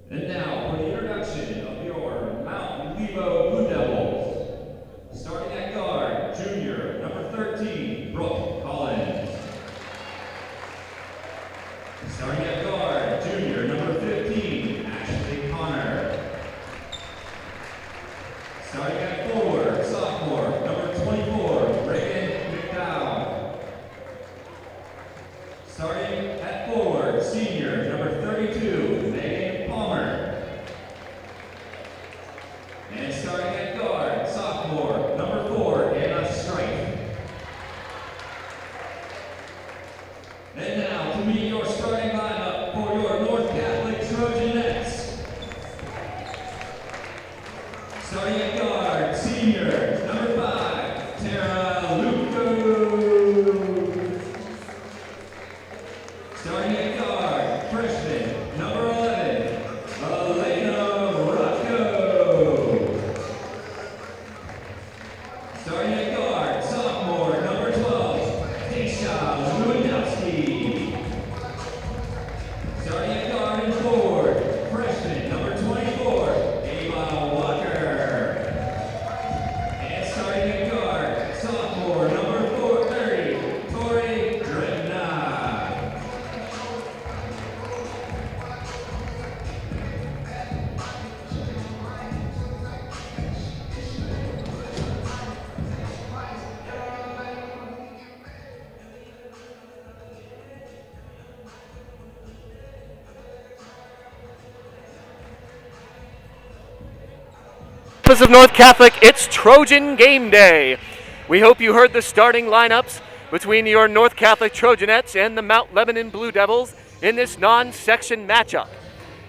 And now for the introduction of your Mount Lebo Blue Devils. Starting at guard, junior, number 13, Brooke Collins. Starting at guard, junior, number 15, Ashley Connor. Starting at forward, sophomore, number 24, Reagan McDowell. Starting at forward, senior, number 32, Megan Palmer. And starting at guard, sophomore, number 4, Anna Strife. And now to meet your starting lineup for your North Catholic Trojanettes. Starting at guard, senior, number 5, Tara Luco. Starting at guard, freshman, number 11, Elena Rocco. Starting at guard, sophomore, number 12, Daisha Lewandowski. Starting at guard and forward, freshman, number 24, Ava Walker. And starting at guard, sophomore, number 430, Tori Dredna. Campus of North Catholic, it's Trojan Game Day. We hope you heard the starting lineups between your North Catholic Trojanettes and the Mount Lebanon Blue Devils in this non-section matchup.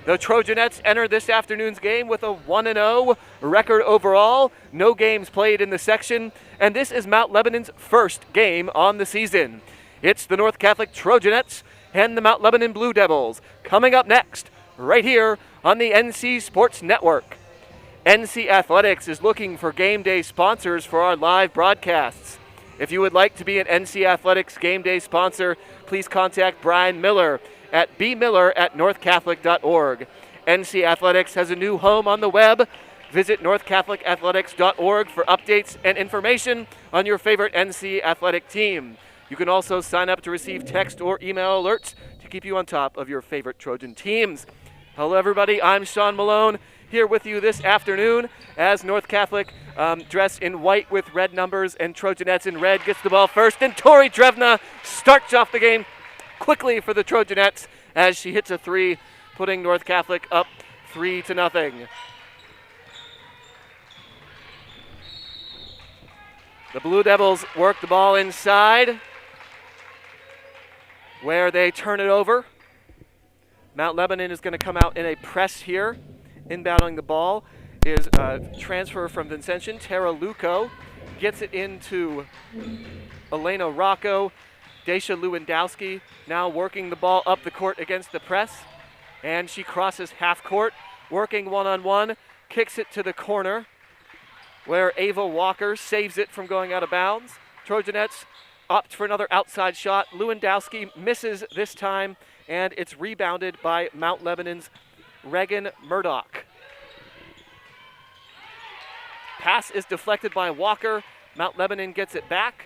The Trojanettes enter this afternoon's game with a 1-0 record overall, no games played in the section, and this is Mount Lebanon's first game on the season. It's the North Catholic Trojanettes and the Mount Lebanon Blue Devils coming up next, right here on the NC Sports Network. NC Athletics is looking for game day sponsors for our live broadcasts. If you would like to be an NC Athletics game day sponsor, please contact Brian Miller at bmiller@northcatholic.org. NC Athletics has a new home on the web. Visit northcatholicathletics.org for updates and information on your favorite NC Athletic team. You can also sign up to receive text or email alerts to keep you on top of your favorite Trojan teams. Hello everybody, I'm Sean Malone, here with you this afternoon as North Catholic dressed in white with red numbers and Trojanettes in red gets the ball first, and Tori Drevna starts off the game quickly for the Trojanettes as she hits a 3, putting North Catholic up 3-0. The Blue Devils work the ball inside where they turn it over. Mount Lebanon is going to come out in a press here. Inbounding the ball is a transfer from Vincentian. Tara Luco gets it into Elena Rocco. Daisha Lewandowski now working the ball up the court against the press. And she crosses half court, working one-on-one, kicks it to the corner where Ava Walker saves it from going out of bounds. Trojanettes opt for another outside shot. Lewandowski misses this time, and it's rebounded by Mount Lebanon's Reagan Murdoch. Pass is deflected by Walker. Mount Lebanon gets it back.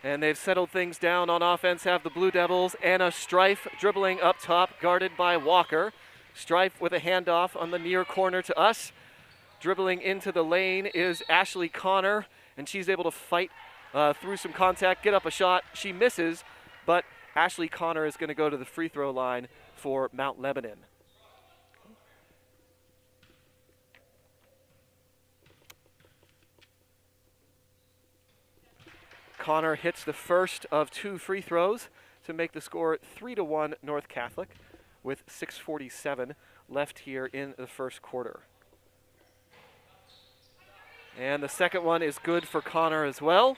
And they've settled things down on offense, have the Blue Devils. Anna Strife dribbling up top, guarded by Walker. Strife with a handoff on the near corner to us. Dribbling into the lane is Ashley Connor, and she's able to fight through some contact, get up a shot. She misses, but Ashley Connor is going to go to the free throw line for Mount Lebanon. Connor hits the first of 2 free throws to make the score 3-1 North Catholic with 6:47 left here in the first quarter. And the second one is good for Connor as well.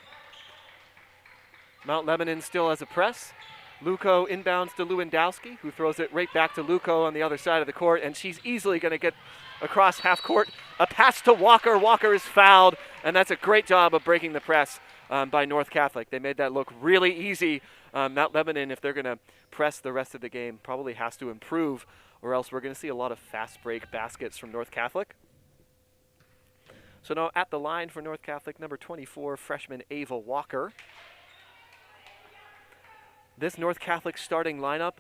Mount Lebanon still has a press. Luco inbounds to Lewandowski, who throws it right back to Luco on the other side of the court, and she's easily going to get across half court. A pass to Walker. Walker is fouled, and that's a great job of breaking the press by North Catholic. They made that look really easy. Mount Lebanon, if they're going to press the rest of the game, probably has to improve, or else we're going to see a lot of fast break baskets from North Catholic. So now at the line for North Catholic, number 24, freshman Ava Walker. This North Catholic starting lineup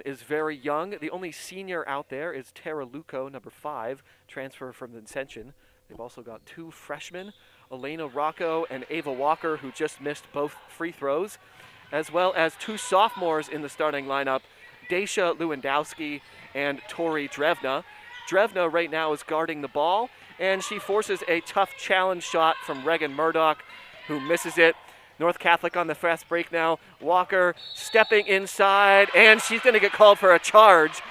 is very young. The only senior out there is Tara Luco, number 5, transfer from Ascension. They've also got 2 freshmen, Elena Rocco and Ava Walker, who just missed both free throws, as well as 2 sophomores in the starting lineup, Daisha Lewandowski and Tori Drevna. Drevna right now is guarding the ball, and she forces a tough challenge shot from Reagan Murdoch, who misses it. North Catholic on the fast break now. Walker stepping inside, and she's going to get called for a charge.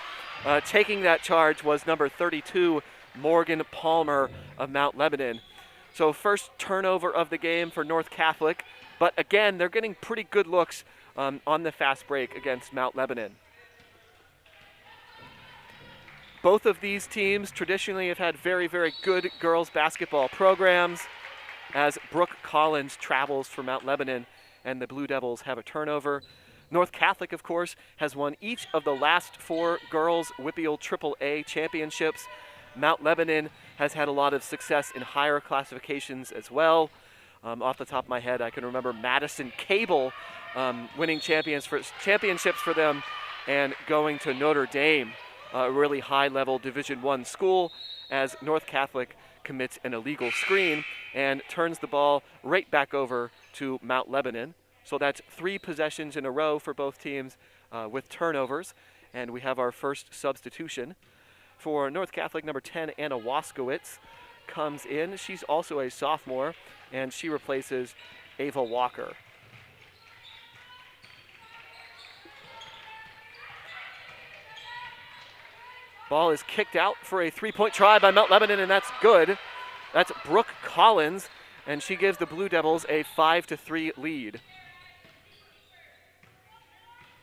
Taking that charge was number 32, Morgan Palmer of Mount Lebanon. So first turnover of the game for North Catholic, but again, they're getting pretty good looks on the fast break against Mount Lebanon. Both of these teams traditionally have had very, very good girls basketball programs, as Brooke Collins travels for Mount Lebanon and the Blue Devils have a turnover. North Catholic, of course, has won each of the last 4 girls WPIAL AAA championships. Mount Lebanon has had a lot of success in higher classifications as well. Off the top of my head, I can remember Madison Cable winning championships for them and going to Notre Dame, a really high-level Division I school, as North Catholic commits an illegal screen and turns the ball right back over to Mount Lebanon. So that's 3 possessions in a row for both teams with turnovers. And we have our first substitution. For North Catholic, number 10, Anna Waskowitz comes in. She's also a sophomore, and she replaces Ava Walker. Ball is kicked out for a 3-point try by Mount Lebanon, and that's good. That's Brooke Collins, and she gives the Blue Devils a 5-3 lead.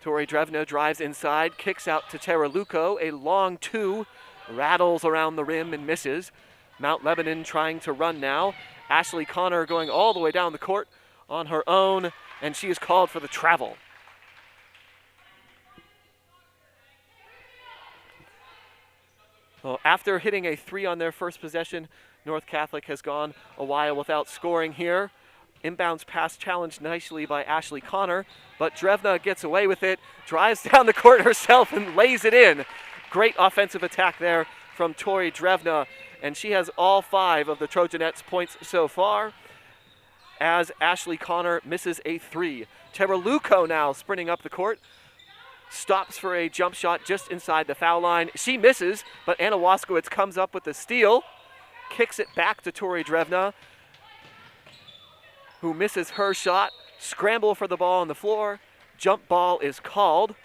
Tori Drevna drives inside, kicks out to Tara Luco, a long 2, rattles around the rim and misses. Mount Lebanon trying to run now. Ashley Connor going all the way down the court on her own, and she is called for the travel. Well, after hitting a 3 on their first possession, North Catholic has gone a while without scoring here. Inbounds pass challenged nicely by Ashley Connor, but Drevna gets away with it, drives down the court herself and lays it in. Great offensive attack there from Tori Drevna, and she has all 5 of the Trojanettes' points so far, as Ashley Connor misses a 3. Tara Luco now sprinting up the court, stops for a jump shot just inside the foul line. She misses, but Anna Waskowitz comes up with the steal, kicks it back to Tori Drevna, who misses her shot. Scramble for the ball on the floor. Jump ball is called,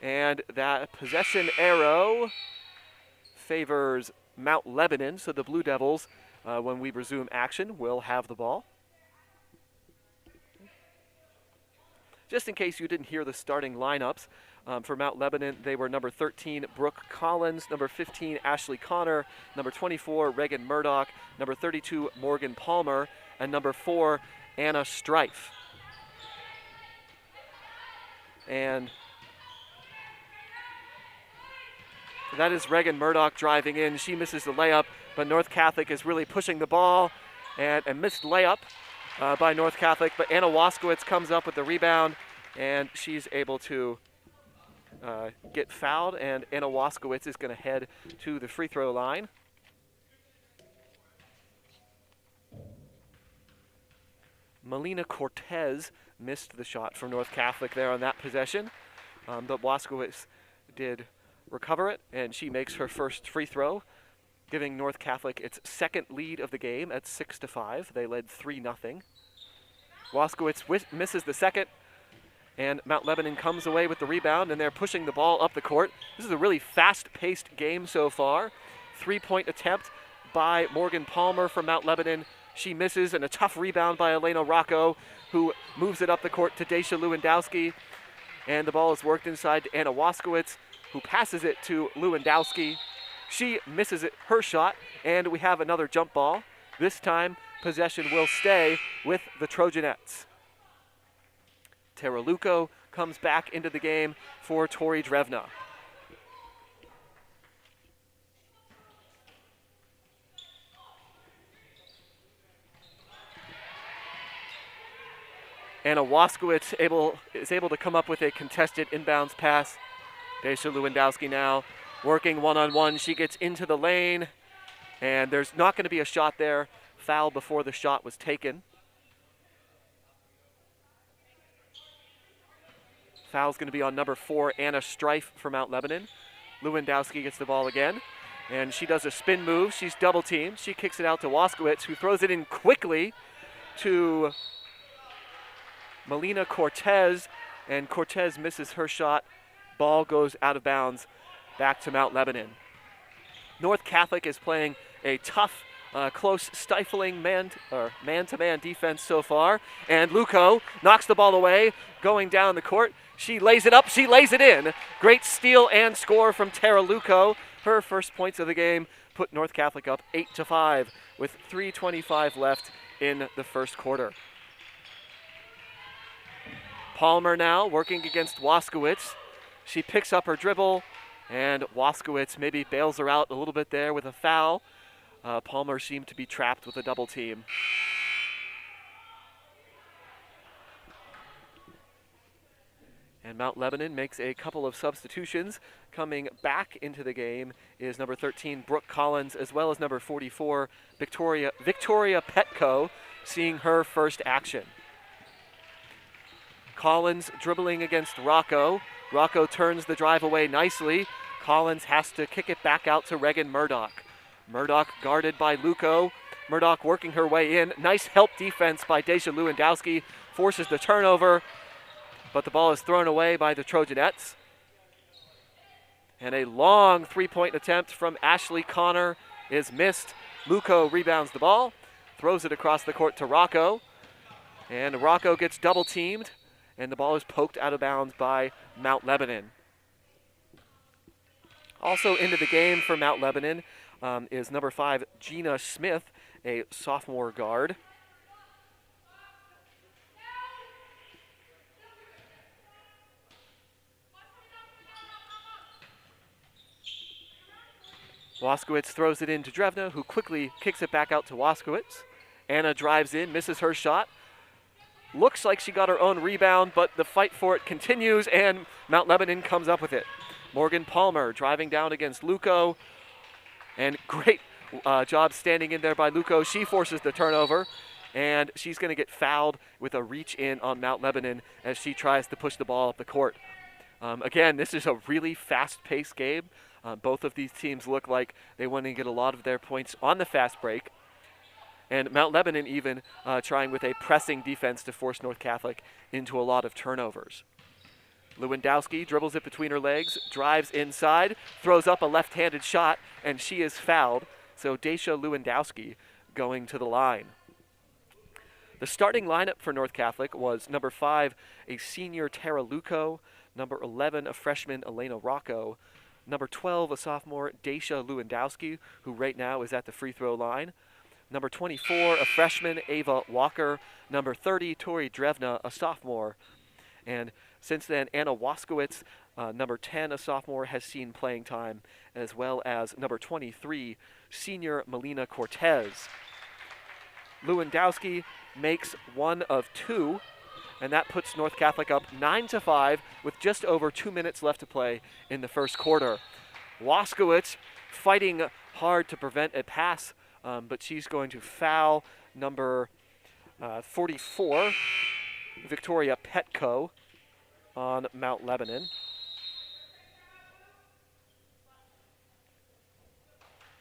and that possession arrow favors Mount Lebanon, so the Blue Devils, when we resume action, will have the ball. Just in case you didn't hear the starting lineups, for Mount Lebanon, they were number 13, Brooke Collins, number 15, Ashley Connor, number 24, Reagan Murdoch, number 32, Morgan Palmer, and number 4, Anna Strife. And that is Reagan Murdoch driving in. She misses the layup, but North Catholic is really pushing the ball. And a missed layup by North Catholic, but Anna Waskowitz comes up with the rebound, and she's able to get fouled, and Anna Waskowitz is going to head to the free throw line. Melina Cortez missed the shot from North Catholic there on that possession, but Waskowitz did recover it, and she makes her first free throw, giving North Catholic its second lead of the game at 6-5. They led 3-0. Waskowitz misses the second, and Mount Lebanon comes away with the rebound, and they're pushing the ball up the court. This is a really fast-paced game so far. 3-point attempt by Morgan Palmer from Mount Lebanon. She misses, and a tough rebound by Elena Rocco, who moves it up the court to Daisha Lewandowski. And the ball is worked inside to Anna Waskowitz, who passes it to Lewandowski. She misses it, her shot, and we have another jump ball. This time, possession will stay with the Trojanettes. Tara Luco comes back into the game for Tori Drevna. Anna Waskowitz is able to come up with a contested inbounds pass. Daisha Lewandowski now working one-on-one. She gets into the lane, and there's not going to be a shot there. Foul before the shot was taken. Foul's going to be on number 4, Anna Strife for Mount Lebanon. Lewandowski gets the ball again, and she does a spin move. She's double teamed. She kicks it out to Waskowitz, who throws it in quickly to Melina Cortez, and Cortez misses her shot. Ball goes out of bounds back to Mount Lebanon. North Catholic is playing a tough, close, stifling man-to-man defense so far, and Luco knocks the ball away, going down the court. She lays it up, she lays it in. Great steal and score from Tara Luco. Her first points of the game put North Catholic up 8-5 with 3:25 left in the first quarter. Palmer now working against Waskowitz. She picks up her dribble, and Waskowitz maybe bails her out a little bit there with a foul. Palmer seemed to be trapped with a double team. And Mount Lebanon makes a couple of substitutions. Coming back into the game is number 13, Brooke Collins, as well as number 44, Victoria Petco, seeing her first action. Collins dribbling against Rocco. Rocco turns the drive away nicely. Collins has to kick it back out to Reagan Murdoch. Murdoch guarded by Luco. Murdoch working her way in. Nice help defense by Daisha Lewandowski. Forces the turnover, but the ball is thrown away by the Trojanettes. And a long three-point attempt from Ashley Connor is missed. Luco rebounds the ball, throws it across the court to Rocco, and Rocco gets double-teamed, and the ball is poked out of bounds by Mount Lebanon. Also into the game for Mount Lebanon is number 5, Gina Smith, a sophomore guard. Waskowitz throws it in to Drevna, who quickly kicks it back out to Waskowitz. Anna drives in, misses her shot. Looks like she got her own rebound, but the fight for it continues, and Mount Lebanon comes up with it. Morgan Palmer driving down against Luco, and great job standing in there by Luco. She forces the turnover, and she's going to get fouled with a reach in on Mount Lebanon as she tries to push the ball up the court. Again, this is a really fast-paced game. Both of these teams look like they want to get a lot of their points on the fast break. And Mount Lebanon even trying with a pressing defense to force North Catholic into a lot of turnovers. Lewandowski dribbles it between her legs, drives inside, throws up a left-handed shot, and she is fouled. So Daisha Lewandowski going to the line. The starting lineup for North Catholic was number 5, a senior Tara Luco, number 11, a freshman Elena Rocco, number 12, a sophomore Daisha Lewandowski, who right now is at the free throw line, number 24, a freshman Ava Walker, number 30, Tori Drevna, a sophomore, and Since then, Anna Waskowitz, number 10, a sophomore, has seen playing time, as well as number 23, senior Melina Cortez. Lewandowski makes one of two, and that puts North Catholic up 9-5 with just over 2 minutes left to play in the first quarter. Waskowitz fighting hard to prevent a pass, but she's going to foul number 44, Victoria Petco, on Mount Lebanon.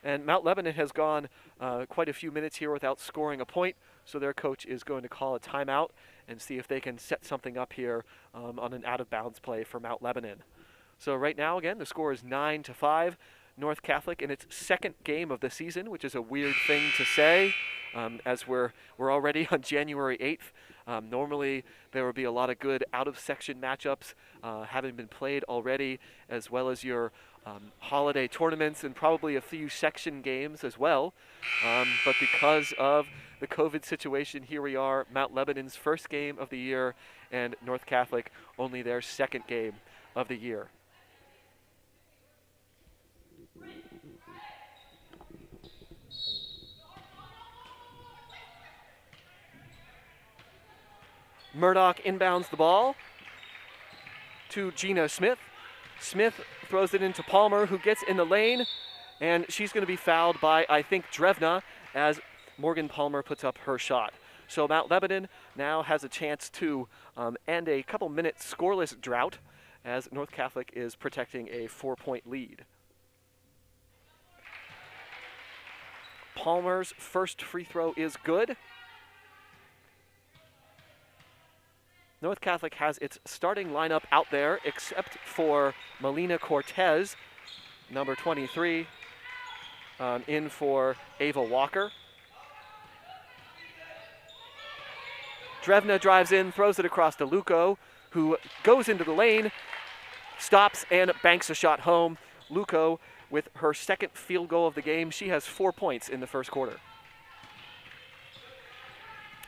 And Mount Lebanon has gone quite a few minutes here without scoring a point, so their coach is going to call a timeout and see if they can set something up here on an out-of-bounds play for Mount Lebanon. So right now, again, the score is 9-5. North Catholic in its second game of the season, which is a weird thing to say, as we're already on January 8th. Normally, there would be a lot of good out-of-section matchups having been played already, as well as your holiday tournaments and probably a few section games as well. But because of the COVID situation, here we are, Mount Lebanon's first game of the year, and North Catholic only their second game of the year. Murdoch inbounds the ball to Gina Smith. Smith throws it into Palmer, who gets in the lane, and she's going to be fouled by, I think, Drevna, as Morgan Palmer puts up her shot. So Mount Lebanon now has a chance to end a couple-minute scoreless drought, as North Catholic is protecting a 4-point lead. Palmer's first free throw is good. North Catholic has its starting lineup out there, except for Melina Cortez, number 23, in for Ava Walker. Drevna drives in, throws it across to Luco, who goes into the lane, stops, and banks a shot home. Luco with her second field goal of the game. She has 4 points in the first quarter.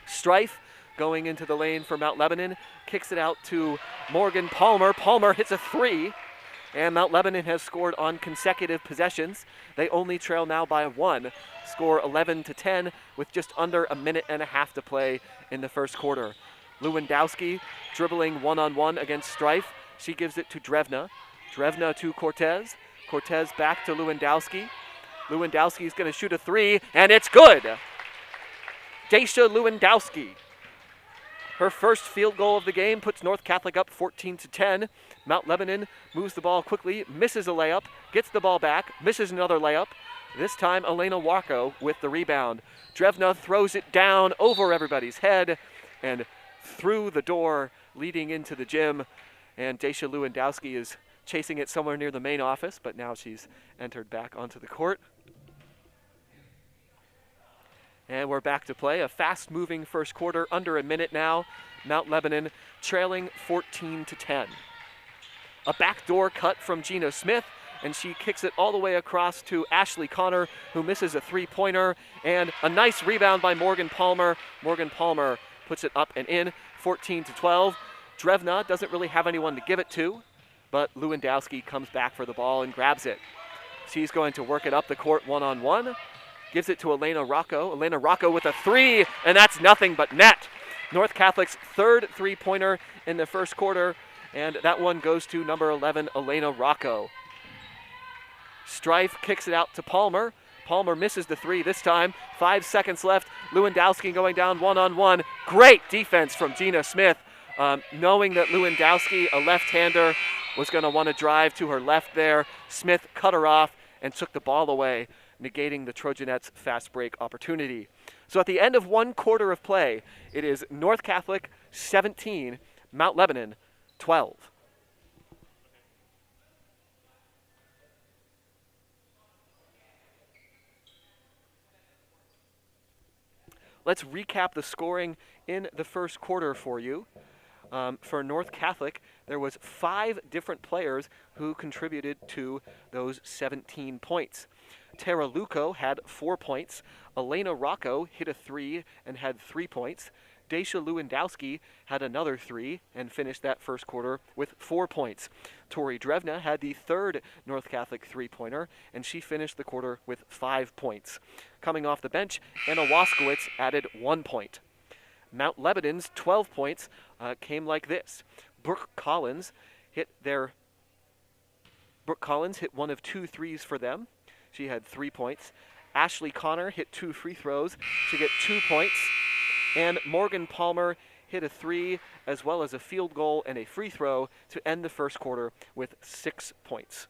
Strife going into the lane for Mount Lebanon, kicks it out to Morgan Palmer. Palmer hits a three, and Mount Lebanon has scored on consecutive possessions. They only trail now by 1, score 11-10 with just under a minute and a half to play in the first quarter. Lewandowski dribbling one-on-one against Strife. She gives it to Drevna. Drevna to Cortez. Cortez back to Lewandowski. Lewandowski is going to shoot a three, and it's good. Daisha Lewandowski. Her first field goal of the game puts North Catholic up 14-10. Mount Lebanon moves the ball quickly, misses a layup, gets the ball back, misses another layup. This time, Elena Warko with the rebound. Drevna throws it down over everybody's head and through the door leading into the gym. And Daisha Lewandowski is chasing it somewhere near the main office, but now she's entered back onto the court. And we're back to play. A fast-moving first quarter, under a minute now. Mount Lebanon trailing 14-10. A backdoor cut from Gina Smith, and she kicks it all the way across to Ashley Connor, who misses a three-pointer, and a nice rebound by Morgan Palmer. Morgan Palmer puts it up and in, 14-12. Drevna doesn't really have anyone to give it to, but Lewandowski comes back for the ball and grabs it. She's going to work it up the court one-on-one. Gives it to Elena Rocco. Elena Rocco with a three, and that's nothing but net. North Catholic's third three-pointer in the first quarter, and that one goes to number 11, Elena Rocco. Strife kicks it out to Palmer. Palmer misses the three this time. 5 seconds left. Lewandowski going down one-on-one. Great defense from Gina Smith. Knowing that Lewandowski, a left-hander, was going to want to drive to her left there, Smith cut her off and took the ball away, negating the Trojanettes' fast break opportunity. So at the end of one quarter of play, it is North Catholic 17, Mount Lebanon 12. Let's recap the scoring in the first quarter for you. For North Catholic, there was 5 different players who contributed to those 17 points. Tara Luco had 4 points. Elena Rocco hit a 3 and had 3 points. Daisha Lewandowski had another 3 and finished that first quarter with 4 points. Tori Drevna had the third North Catholic three-pointer, and she finished the quarter with 5 points. Coming off the bench, Anna Waskowitz added 1 point. Mount Lebanon's 12 points came like this. Brooke Collins hit one of 2 threes for them. She had 3 points. Ashley Connor hit 2 free throws. She got 2 points. And Morgan Palmer hit a 3 as well as a field goal and a free throw to end the first quarter with 6 points.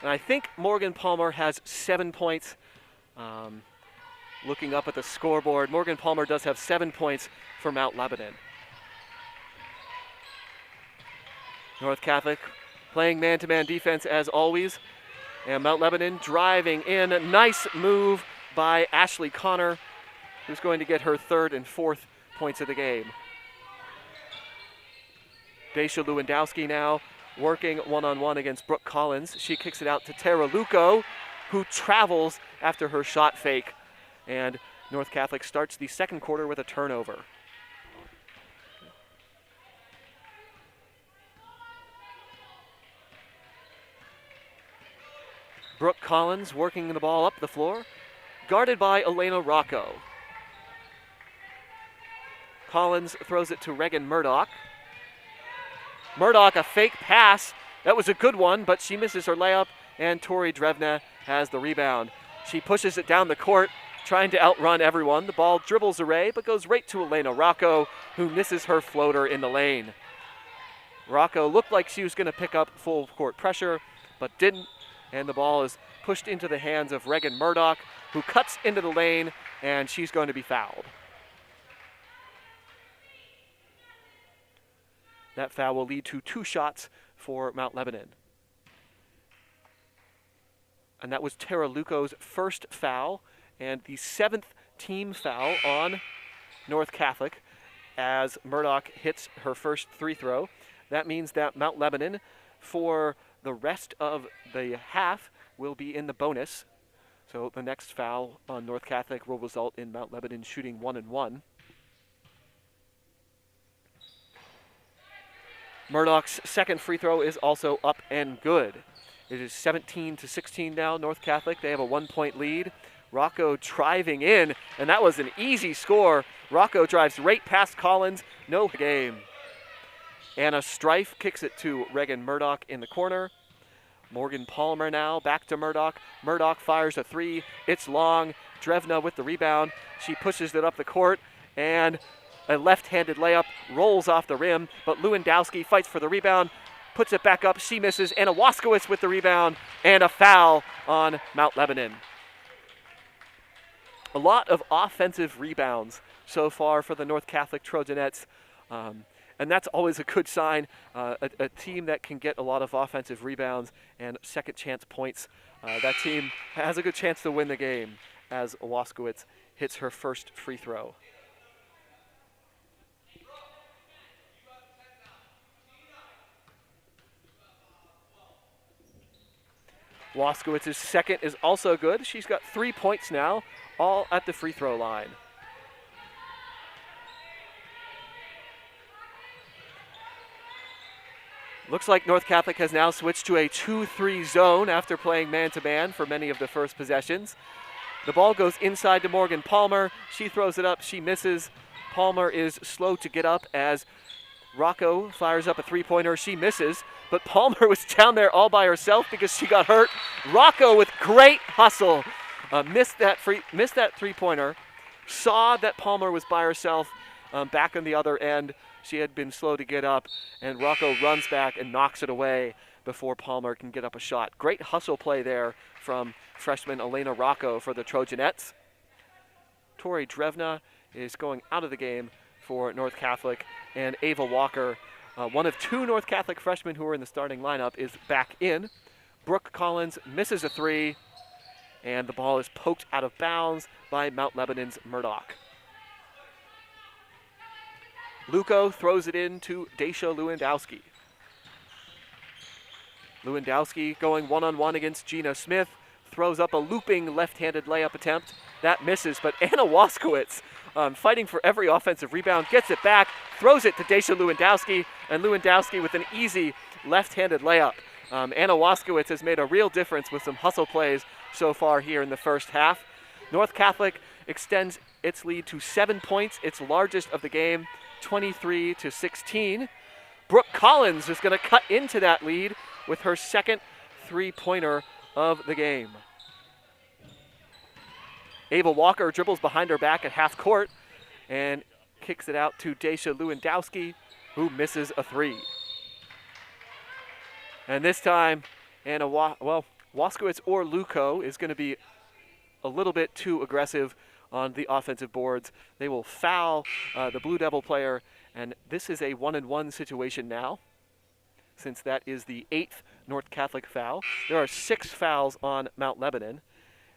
And I think Morgan Palmer has 7 points. Looking up at the scoreboard, Morgan Palmer does have 7 points for Mount Lebanon. North Catholic playing man-to-man defense as always. And Mount Lebanon driving in. Nice move by Ashley Connor, who's going to get her 3rd and 4th points of the game. Daisha Lewandowski now working one-on-one against Brooke Collins. She kicks it out to Tara Luco, who travels after her shot fake. And North Catholic starts the second quarter with a turnover. Brooke Collins working the ball up the floor, guarded by Elena Rocco. Collins throws it to Reagan Murdoch. Murdoch, a fake pass. That was a good one, but she misses her layup, and Tori Drevna has the rebound. She pushes it down the court, trying to outrun everyone. The ball dribbles away, but goes right to Elena Rocco, who misses her floater in the lane. Rocco looked like she was going to pick up full court pressure, but didn't, and the ball is pushed into the hands of Reagan Murdoch, who cuts into the lane, and she's going to be fouled. That foul will lead to 2 shots for Mount Lebanon. And that was Tara Luco's first foul and the 7th team foul on North Catholic as Murdoch hits her first free throw. That means that Mount Lebanon, for the rest of the half, will be in the bonus. So the next foul on North Catholic will result in Mount Lebanon shooting 1-1. Murdoch's second free throw is also up and good. It is 17-16 now, North Catholic. They have a 1-point lead. Rocco driving in, and that was an easy score. Rocco drives right past Collins. No game. Anna Strife kicks it to Reagan Murdoch in the corner. Morgan Palmer now back to Murdoch. Murdoch fires a 3. It's long. Drevna with the rebound. She pushes it up the court, and a left-handed layup rolls off the rim, but Lewandowski fights for the rebound, puts it back up. She misses. Anna Waskowitz with the rebound, and a foul on Mount Lebanon. A lot of offensive rebounds so far for the North Catholic Trojanettes, and that's always a good sign. A team that can get a lot of offensive rebounds and second chance points, that team has a good chance to win the game as Waskowitz hits her first free throw. Waskowitz's second is also good. She's got 3 points now, all at the free throw line. Looks like North Catholic has now switched to a 2-3 zone after playing man-to-man for many of the first possessions. The ball goes inside to Morgan Palmer. She throws it up. She misses. Palmer is slow to get up as Rocco fires up a three-pointer. She misses, but Palmer was down there all by herself because she got hurt. Rocco with great hustle missed that three-pointer, saw that Palmer was by herself back on the other end. She had been slow to get up, and Rocco runs back and knocks it away before Palmer can get up a shot. Great hustle play there from freshman Elena Rocco for the Trojanettes. Tori Drevna is going out of the game for North Catholic, and Ava Walker, one of 2 North Catholic freshmen who are in the starting lineup, is back in. Brooke Collins misses a 3, and the ball is poked out of bounds by Mount Lebanon's Murdoch. Luco throws it in to Daisha Lewandowski. Lewandowski going one-on-one against Gina Smith, throws up a looping left-handed layup attempt. That misses, but Anna Waskowitz, fighting for every offensive rebound, gets it back, throws it to Daisha Lewandowski, and Lewandowski with an easy left-handed layup. Anna Waskowitz has made a real difference with some hustle plays so far here in the first half. North Catholic extends its lead to 7 points, its largest of the game, 23-16. Brooke Collins is going to cut into that lead with her second three-pointer of the game. Ava Walker dribbles behind her back at half court and kicks it out to Daisha Lewandowski, who misses a three. And this time, Waskowitz or Luco is going to be a little bit too aggressive on the offensive boards. They will foul the Blue Devil player, and this is a 1-and-1 situation now, since that is the 8th North Catholic foul. There are 6 fouls on Mount Lebanon,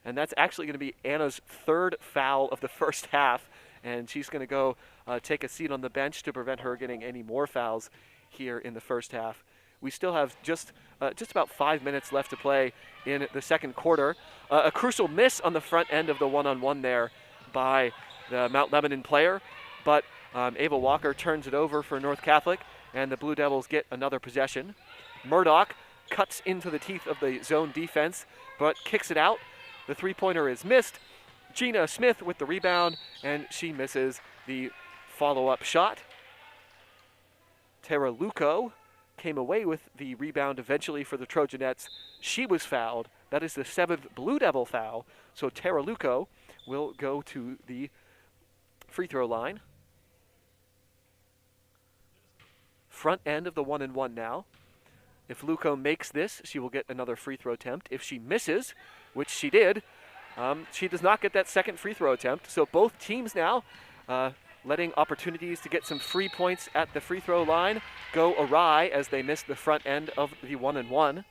and that's actually going to be Anna's 3rd foul of the first half, and she's going to go take a seat on the bench to prevent her getting any more fouls here in the first half. We still have just about 5 minutes left to play in the second quarter. A crucial miss on the front end of the one-on-one there by the Mount Lebanon player, but Ava Walker turns it over for North Catholic, and the Blue Devils get another possession. Murdoch cuts into the teeth of the zone defense, but kicks it out. The three-pointer is missed. Gina Smith with the rebound, and she misses the follow-up shot. Tara Luco came away with the rebound eventually for the Trojanettes. She was fouled. That is the 7th Blue Devil foul. So Tara Luco will go to the free throw line. Front end of the 1-and-1 now. If Luco makes this, she will get another free throw attempt. If she misses, which she did, she does not get that second free throw attempt. So both teams now letting opportunities to get some free points at the free throw line go awry as they miss the front end of the 1-and-1.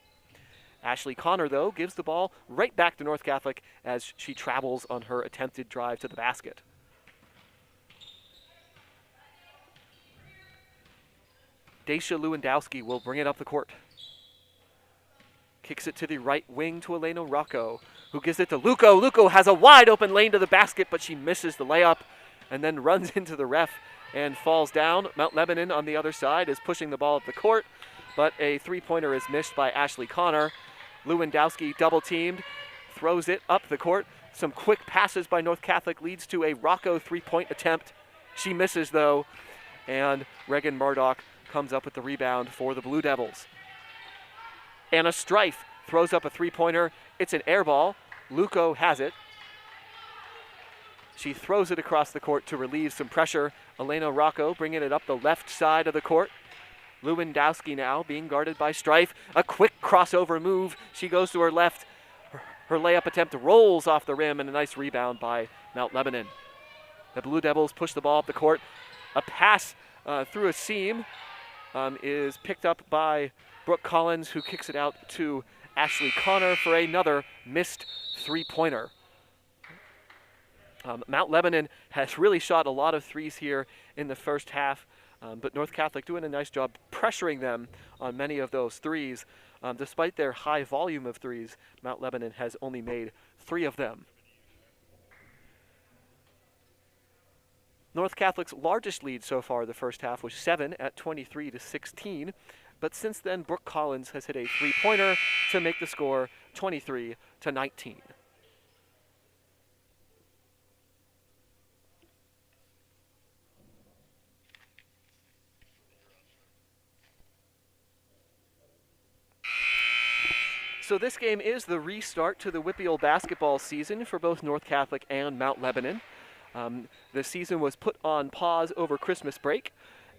Ashley Connor, though, gives the ball right back to North Catholic as she travels on her attempted drive to the basket. Daisha Lewandowski will bring it up the court. Kicks it to the right wing to Elena Rocco, who gives it to Luco. Luco has a wide open lane to the basket, but she misses the layup and then runs into the ref and falls down. Mount Lebanon on the other side is pushing the ball up the court, but a three-pointer is missed by Ashley Connor. Lewandowski double-teamed, throws it up the court. Some quick passes by North Catholic leads to a Rocco three-point attempt. She misses, though, and Reagan Murdoch comes up with the rebound for the Blue Devils. Anna Strife throws up a three-pointer. It's an air ball. Luco has it. She throws it across the court to relieve some pressure. Elena Rocco bringing it up the left side of the court. Lewandowski now being guarded by Strife. A quick crossover move. She goes to her left. Her layup attempt rolls off the rim, and a nice rebound by Mount Lebanon. The Blue Devils push the ball up the court. A pass through a seam is picked up by Brooke Collins, who kicks it out to Ashley Connor for another missed three-pointer. Mount Lebanon has really shot a lot of threes here in the first half, but North Catholic doing a nice job pressuring them on many of those threes. Despite their high volume of threes, Mount Lebanon has only made 3 of them. North Catholic's largest lead so far the first half was 7 at 23-16, but since then Brooke Collins has hit a three-pointer to make the score 23-19. So this game is the restart to the WPIAL basketball season for both North Catholic and Mount Lebanon. The season was put on pause over Christmas break,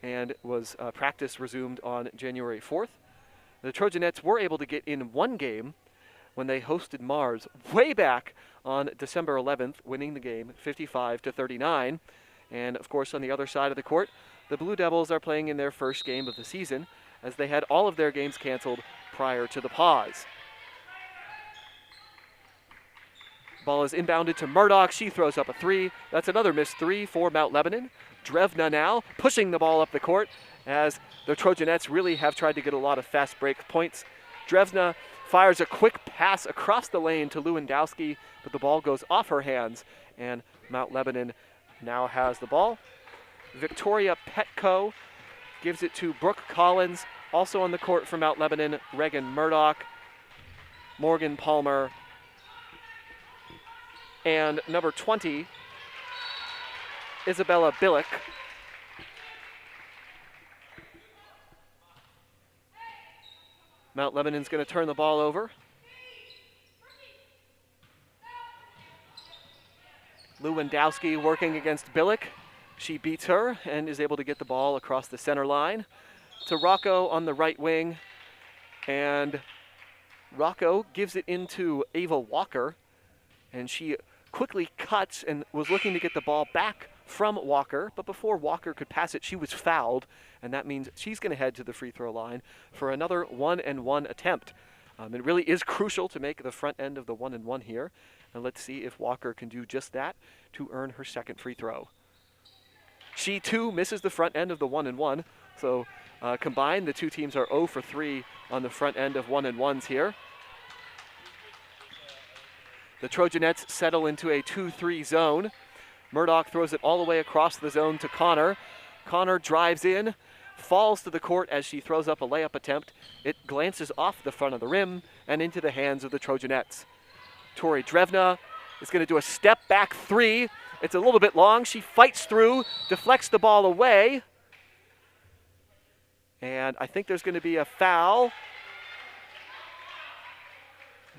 and was practice resumed on January 4th. The Trojanettes were able to get in one game when they hosted Mars way back on December 11th, winning the game 55-39. And of course, on the other side of the court, the Blue Devils are playing in their first game of the season, as they had all of their games canceled prior to the pause. Ball is inbounded to Murdoch. She throws up a three. That's another missed three for Mount Lebanon. Drevna now pushing the ball up the court as the Trojanettes really have tried to get a lot of fast break points. Drevna fires a quick pass across the lane to Lewandowski, but the ball goes off her hands, and Mount Lebanon now has the ball. Victoria Petco gives it to Brooke Collins. Also on the court for Mount Lebanon, Reagan Murdoch, Morgan Palmer, and number 20, Isabella Billick. Mount Lebanon's going to turn the ball over. Lewandowski working against Billick. She beats her and is able to get the ball across the center line to Rocco on the right wing. And Rocco gives it into Ava Walker, and she quickly cuts and was looking to get the ball back from Walker, but before Walker could pass it, she was fouled, and that means she's going to head to the free throw line for another 1-and-1 attempt. It really is crucial to make the front end of the 1-and-1 here, and let's see if Walker can do just that to earn her second free throw. She too misses the front end of the 1-and-1, so combined the two teams are 0 for 3 on the front end of 1-and-1s here. The Trojanettes settle into a 2-3 zone. Murdoch throws it all the way across the zone to Connor. Connor drives in, falls to the court as she throws up a layup attempt. It glances off the front of the rim and into the hands of the Trojanettes. Tori Drevna is going to do a step back three. It's a little bit long. She fights through, deflects the ball away. And I think there's going to be a foul.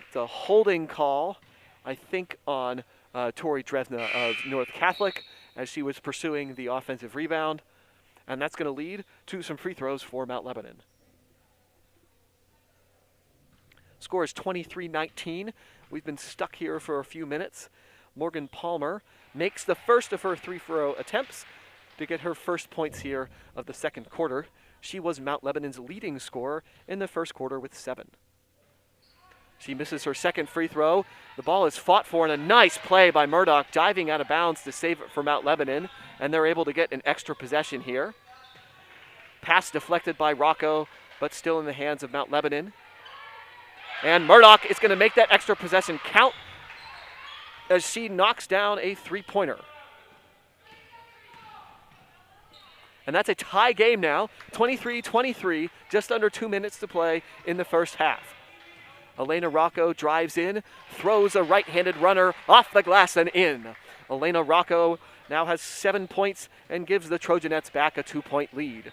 It's a holding call, I think, on Tori Drevna of North Catholic as she was pursuing the offensive rebound. And that's going to lead to some free throws for Mount Lebanon. Score is 23-19. We've been stuck here for a few minutes. Morgan Palmer makes the first of her free throw attempts to get her first points here of the second quarter. She was Mount Lebanon's leading scorer in the first quarter with 7. She misses her second free throw. The ball is fought for, and a nice play by Murdoch, diving out of bounds to save it for Mount Lebanon, and they're able to get an extra possession here. Pass deflected by Rocco, but still in the hands of Mount Lebanon. And Murdoch is going to make that extra possession count as she knocks down a three-pointer. And that's a tie game now, 23-23, just under 2 minutes to play in the first half. Elena Rocco drives in, throws a right-handed runner off the glass and in. Elena Rocco now has 7 points and gives the Trojanettes back a 2-point lead.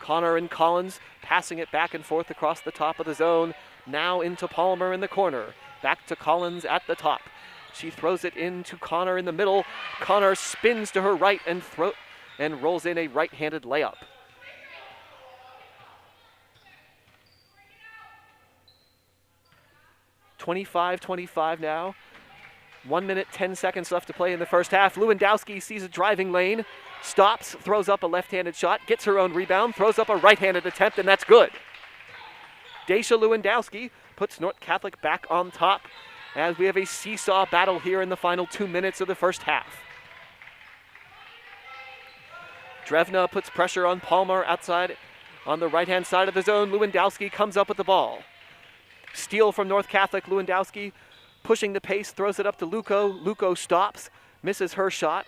Connor and Collins passing it back and forth across the top of the zone, now into Palmer in the corner. Back to Collins at the top. She throws it into Connor in the middle. Connor spins to her right and rolls in a right-handed layup. (25-25) now. 1 minute, 10 seconds left to play in the first half. Lewandowski sees a driving lane, stops, throws up a left-handed shot, gets her own rebound, throws up a right-handed attempt, and that's good. Daisha Lewandowski puts North Catholic back on top as we have a seesaw battle here in the final 2 minutes of the first half. Drevna puts pressure on Palmer outside on the right-hand side of the zone. Lewandowski comes up with the ball. Steal from North Catholic. Lewandowski pushing the pace, throws it up to Luco. Luco stops, misses her shot.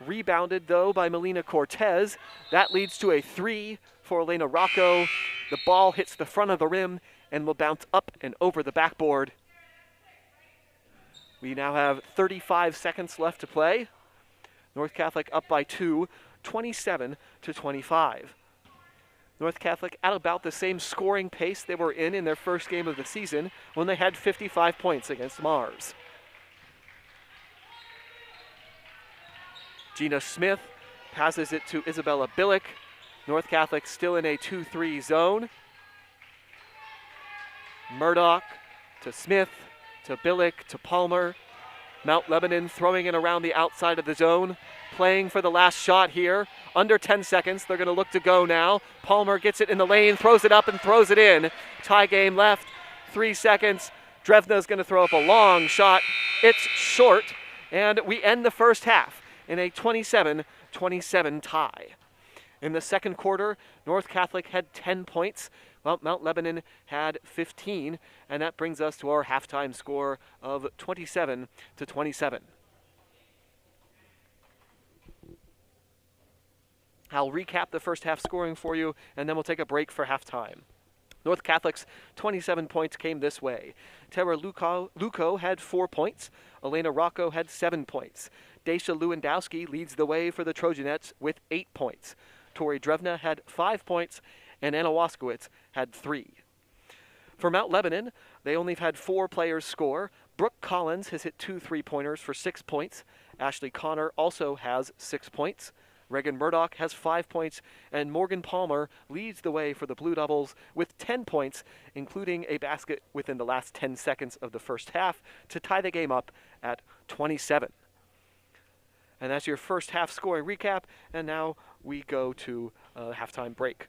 Rebounded, though, by Melina Cortez. That leads to a 3 for Elena Rocco. The ball hits the front of the rim and will bounce up and over the backboard. We now have 35 seconds left to play. North Catholic up by 2, 27-25. North Catholic at about the same scoring pace they were in their first game of the season when they had 55 points against Mars. Gina Smith passes it to Isabella Billick. North Catholic still in a 2-3 zone. Murdoch to Smith to Billick to Palmer. Mount Lebanon throwing it around the outside of the zone, playing for the last shot here. Under 10 seconds, they're going to look to go now. Palmer gets it in the lane, throws it up and throws it in. Tie game left, 3 seconds. Drevna's going to throw up a long shot. It's short, and we end the first half in a 27-27 tie. In the second quarter, North Catholic had 10 points, while Mount Lebanon had 15, and that brings us to our halftime score of 27-27. I'll recap the first half scoring for you, and then we'll take a break for halftime. North Catholic's 27 points came this way. Tara Luco had 4 points. Elena Rocco had 7 points. Daisha Lewandowski leads the way for the Trojanettes with 8 points. Tori Drevna had 5 points, and Anna Waskowitz had 3. For Mount Lebanon, they only had 4 players score. Brooke Collins has hit 2 3-pointers for 6 points. Ashley Connor also has 6 points. Reagan Murdoch has 5 points, and Morgan Palmer leads the way for the Blue Devils with 10 points, including a basket within the last 10 seconds of the first half to tie the game up at 27. And that's your first half scoring recap, and now we go to a halftime break.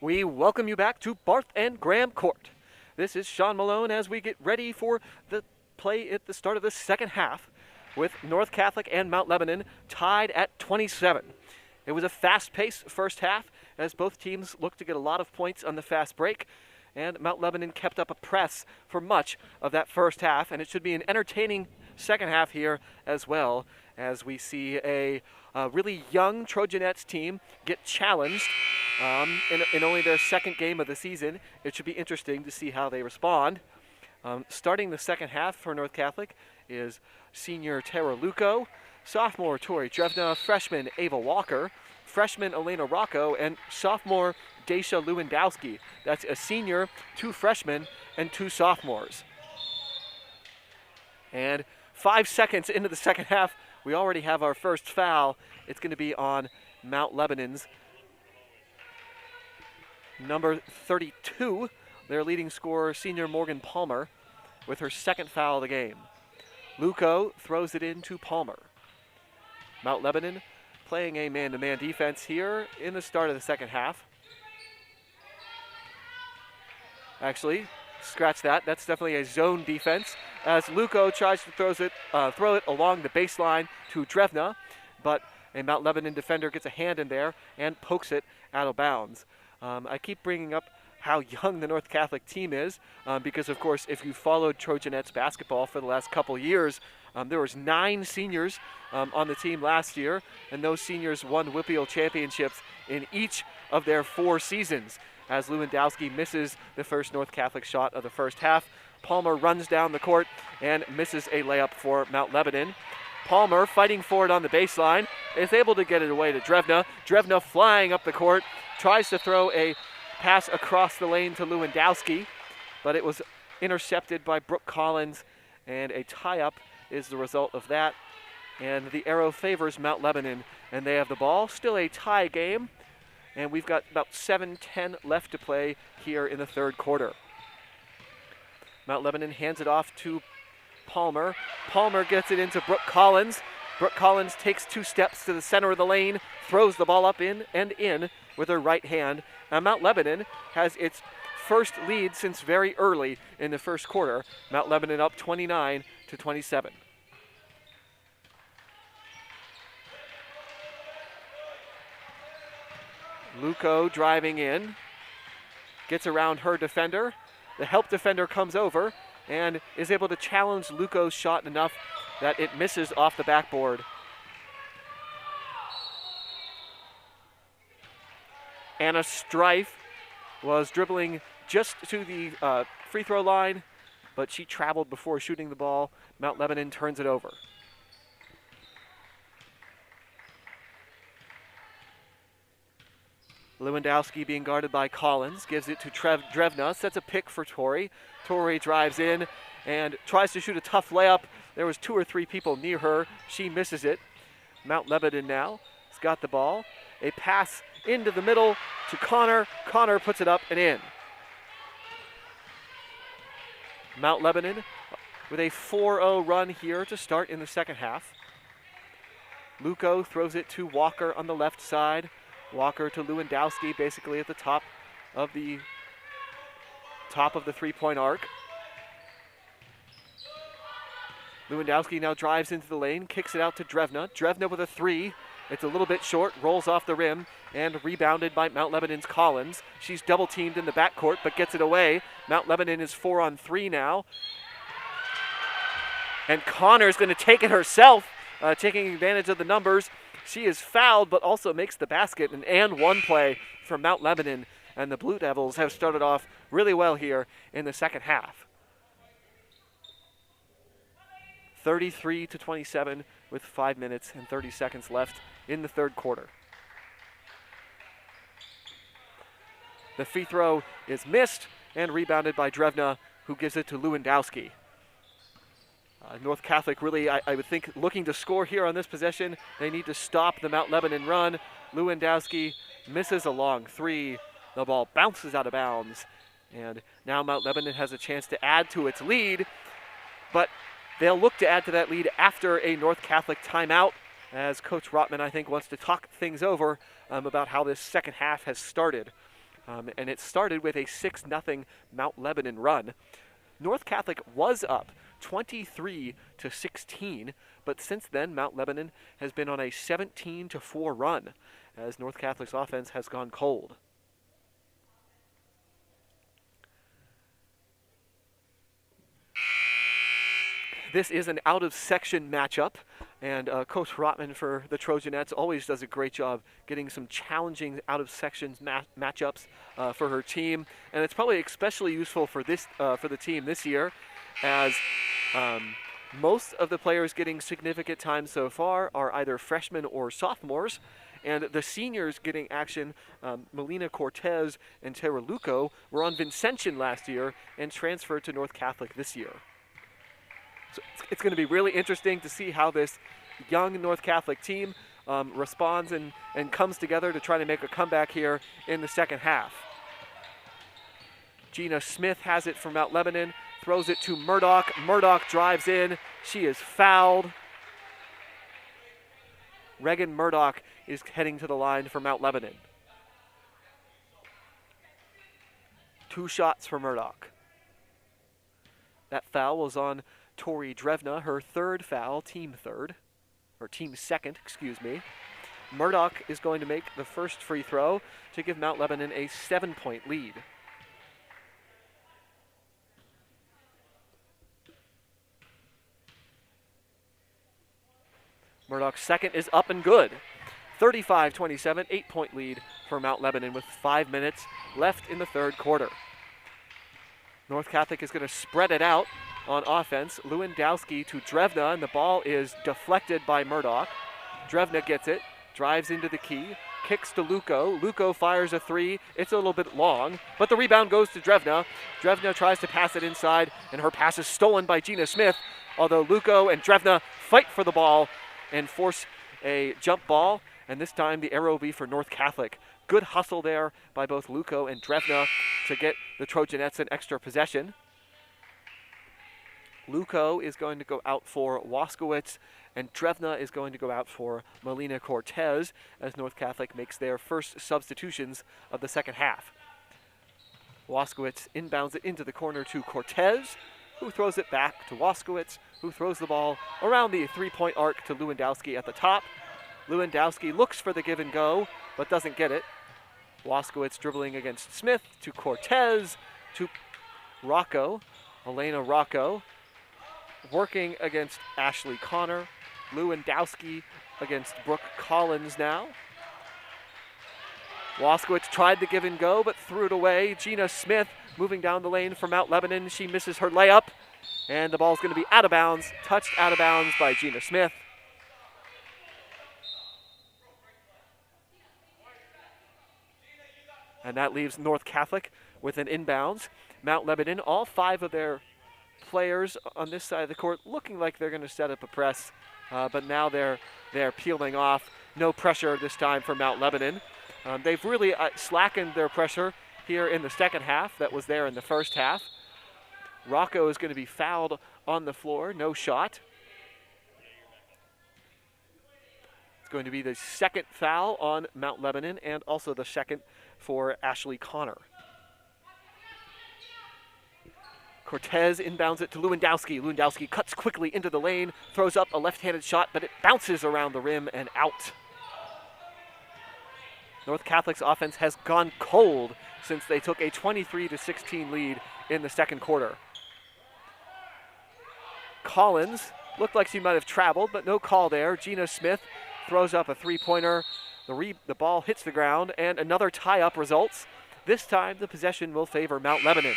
We welcome you back to Barth and Graham Court. This is Sean Malone as we get ready for the play at the start of the second half with North Catholic and Mount Lebanon tied at 27. It was a fast-paced first half as both teams looked to get a lot of points on the fast break, and Mount Lebanon kept up a press for much of that first half, and it should be an entertaining second half here as well as we see a really young Trojanettes team get challenged in only their second game of the season. It should be interesting to see how they respond. Starting the second half for North Catholic is senior Tara Luco, sophomore Tori Drevna, freshman Ava Walker, freshman Elena Rocco, and sophomore Daisha Lewandowski. That's a senior, 2 freshmen, and 2 sophomores. And 5 seconds into the second half, we already have our first foul. It's going to be on Mount Lebanon's number 32, their leading scorer, senior Morgan Palmer, with her second foul of the game. Luco throws it in to Palmer. Mount Lebanon playing a man-to-man defense here in the start of the second half. Actually, scratch that. That's definitely a zone defense as Luco tries to throw it along the baseline to Drevna, but a Mount Lebanon defender gets a hand in there and pokes it out of bounds. I keep bringing up how young the North Catholic team is because, of course, if you followed Trojanettes basketball for the last couple years, there was 9 seniors on the team last year, and those seniors won WPIAL championships in each of their 4 seasons. As Lewandowski misses the first North Catholic shot of the first half, Palmer runs down the court and misses a layup for Mount Lebanon. Palmer, fighting for it on the baseline, is able to get it away to Drevna. Drevna flying up the court, tries to throw a pass across the lane to Lewandowski, but it was intercepted by Brooke Collins, and a tie-up is the result of that. And the arrow favors Mount Lebanon, and they have the ball. Still a tie game, and we've got about 7:10 left to play here in the third quarter. Mount Lebanon hands it off to Palmer. Palmer gets it into Brooke Collins. Brooke Collins takes 2 steps to the center of the lane, throws the ball up in with her right hand. Now Mount Lebanon has its first lead since very early in the first quarter. Mount Lebanon up 29-27. Luco driving in, gets around her defender. The help defender comes over and is able to challenge Luco's shot enough that it misses off the backboard. Anna Strife was dribbling just to the free throw line, but she traveled before shooting the ball. Mount Lebanon turns it over. Lewandowski being guarded by Collins, gives it to Drevna, sets a pick for Tori. Tori drives in and tries to shoot a tough layup. There was 2 or 3 people near her. She misses it. Mount Lebanon now has got the ball. A pass into the middle to Connor. Connor puts it up and in. Mount Lebanon with a 4-0 run here to start in the second half. Luco throws it to Walker on the left side. Walker to Lewandowski, basically at the top of the three-point arc. Lewandowski now drives into the lane, kicks it out to Drevna. Drevna with a 3. It's a little bit short, rolls off the rim, and rebounded by Mount Lebanon's Collins. She's double-teamed in the backcourt, but gets it away. Mount Lebanon is 4-on-3 now. And Connor's going to take it herself, taking advantage of the numbers. She is fouled, but also makes the basket. An and one play from Mount Lebanon, and the Blue Devils have started off really well here in the second half. 33-27 with 5 minutes and 30 seconds left in the third quarter. The free throw is missed and rebounded by Drevna, who gives it to Lewandowski. North Catholic really, I would think, looking to score here on this possession. They need to stop the Mount Lebanon run. Lewandowski misses a long 3. The ball bounces out of bounds. And now Mount Lebanon has a chance to add to its lead, but they'll look to add to that lead after a North Catholic timeout, as Coach Rotman, I think, wants to talk things over about how this second half has started and it started with a 6-0 Mount Lebanon run. North Catholic was up 23-16, but since then Mount Lebanon has been on a 17-4 run as North Catholic's offense has gone cold. This is an out-of-section matchup, and Coach Rotman for the Trojanettes always does a great job getting some challenging out-of-sections matchups for her team, and it's probably especially useful for the team this year, as most of the players getting significant time so far are either freshmen or sophomores, and the seniors getting action, Melina Cortez and Tara Luco, were on Vincentian last year and transferred to North Catholic this year. So it's going to be really interesting to see how this young North Catholic team responds and comes together to try to make a comeback here in the second half. Gina Smith has it from Mount Lebanon, throws it to Murdoch. Murdoch drives in. She is fouled. Reagan Murdoch is heading to the line for Mount Lebanon. 2 shots for Murdoch. That foul was on Tori Drevna, her third foul, team second, excuse me. Murdoch is going to make the first free throw to give Mount Lebanon a 7-point lead. Murdoch's second is up and good. 35-27, 8-point lead for Mount Lebanon with 5 minutes left in the third quarter. North Catholic is going to spread it out on offense. Lewandowski to Drevna, and the ball is deflected by Murdoch. Drevna gets it, drives into the key, kicks to Luco. Luco fires a 3. It's a little bit long, but the rebound goes to Drevna. Drevna tries to pass it inside, and her pass is stolen by Gina Smith, although Luco and Drevna fight for the ball and force a jump ball, and this time the arrow will be for North Catholic. Good hustle there by both Luco and Drevna to get the Trojanettes an extra possession. Luco is going to go out for Waskowitz, and Drevna is going to go out for Melina Cortez as North Catholic makes their first substitutions of the second half. Waskowitz inbounds it into the corner to Cortez, who throws it back to Waskowitz, who throws the ball around the 3-point arc to Lewandowski at the top. Lewandowski looks for the give and go, but doesn't get it. Waskowitz dribbling against Smith to Cortez to Rocco, Elena Rocco, working against Ashley Connor. Lewandowski against Brooke Collins now. Waskowitz tried the give and go, but threw it away. Gina Smith moving down the lane for Mount Lebanon. She misses her layup, and the ball's going to be out of bounds, touched out of bounds by Gina Smith. And that leaves North Catholic with an inbounds. Mount Lebanon, all 5 of their players on this side of the court looking like they're going to set up a press, but now they're peeling off. No pressure this time for Mount Lebanon. They've really slackened their pressure here in the second half that was there in the first half. Rocco is going to be fouled on the floor, no shot. It's going to be the second foul on Mount Lebanon and also the second for Ashley Connor. Cortez inbounds it to Lewandowski. Lewandowski cuts quickly into the lane, throws up a left-handed shot, but it bounces around the rim and out. North Catholic's offense has gone cold since they took a 23-16 lead in the second quarter. Collins looked like she might have traveled, but no call there. Gina Smith throws up a 3-pointer. The ball hits the ground, and another tie-up results. This time, the possession will favor Mount Lebanon.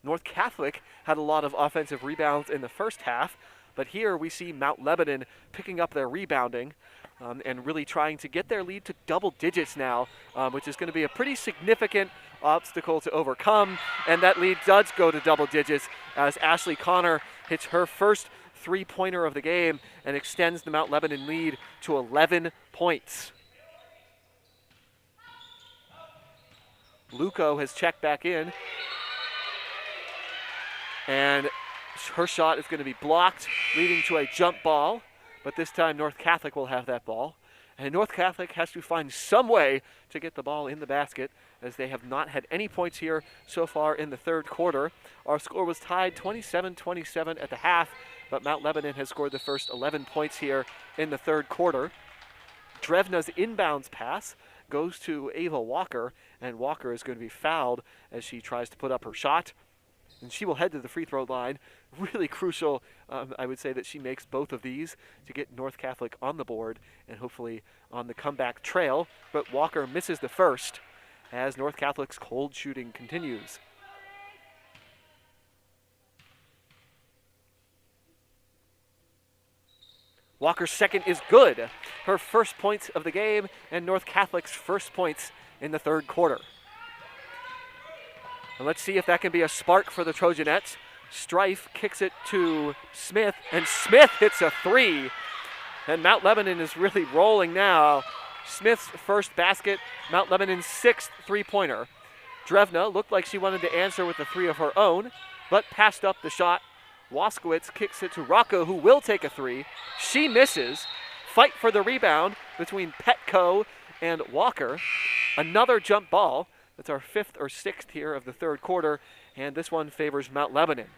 North Catholic had a lot of offensive rebounds in the first half, but here we see Mount Lebanon picking up their rebounding and really trying to get their lead to double digits now, which is going to be a pretty significant obstacle to overcome. And that lead does go to double digits as Ashley Connor hits her first 3-pointer of the game and extends the Mount Lebanon lead to 11 points. Luco has checked back in, and her shot is going to be blocked, leading to a jump ball, but this time North Catholic will have that ball. And North Catholic has to find some way to get the ball in the basket, as they have not had any points here so far in the third quarter. Our score was tied 27-27 at the half, but Mount Lebanon has scored the first 11 points here in the third quarter. Drevna's inbounds pass goes to Ava Walker, and Walker is going to be fouled as she tries to put up her shot. And she will head to the free throw line. Really crucial, I would say, that she makes both of these to get North Catholic on the board and hopefully on the comeback trail. But Walker misses the first as North Catholic's cold shooting continues. Walker's second is good. Her first points of the game, and North Catholic's first points in the third quarter. And let's see if that can be a spark for the Trojanettes. Strife kicks it to Smith, and Smith hits a three. And Mount Lebanon is really rolling now. Smith's first basket, Mount Lebanon's sixth three-pointer. Drevna looked like she wanted to answer with a three of her own, but passed up the shot. Waskowitz kicks it to Rocco, who will take a three. She misses. Fight for the rebound between Petco and Walker. Another jump ball. That's our fifth or sixth here of the third quarter, and this one favors Mount Lebanon.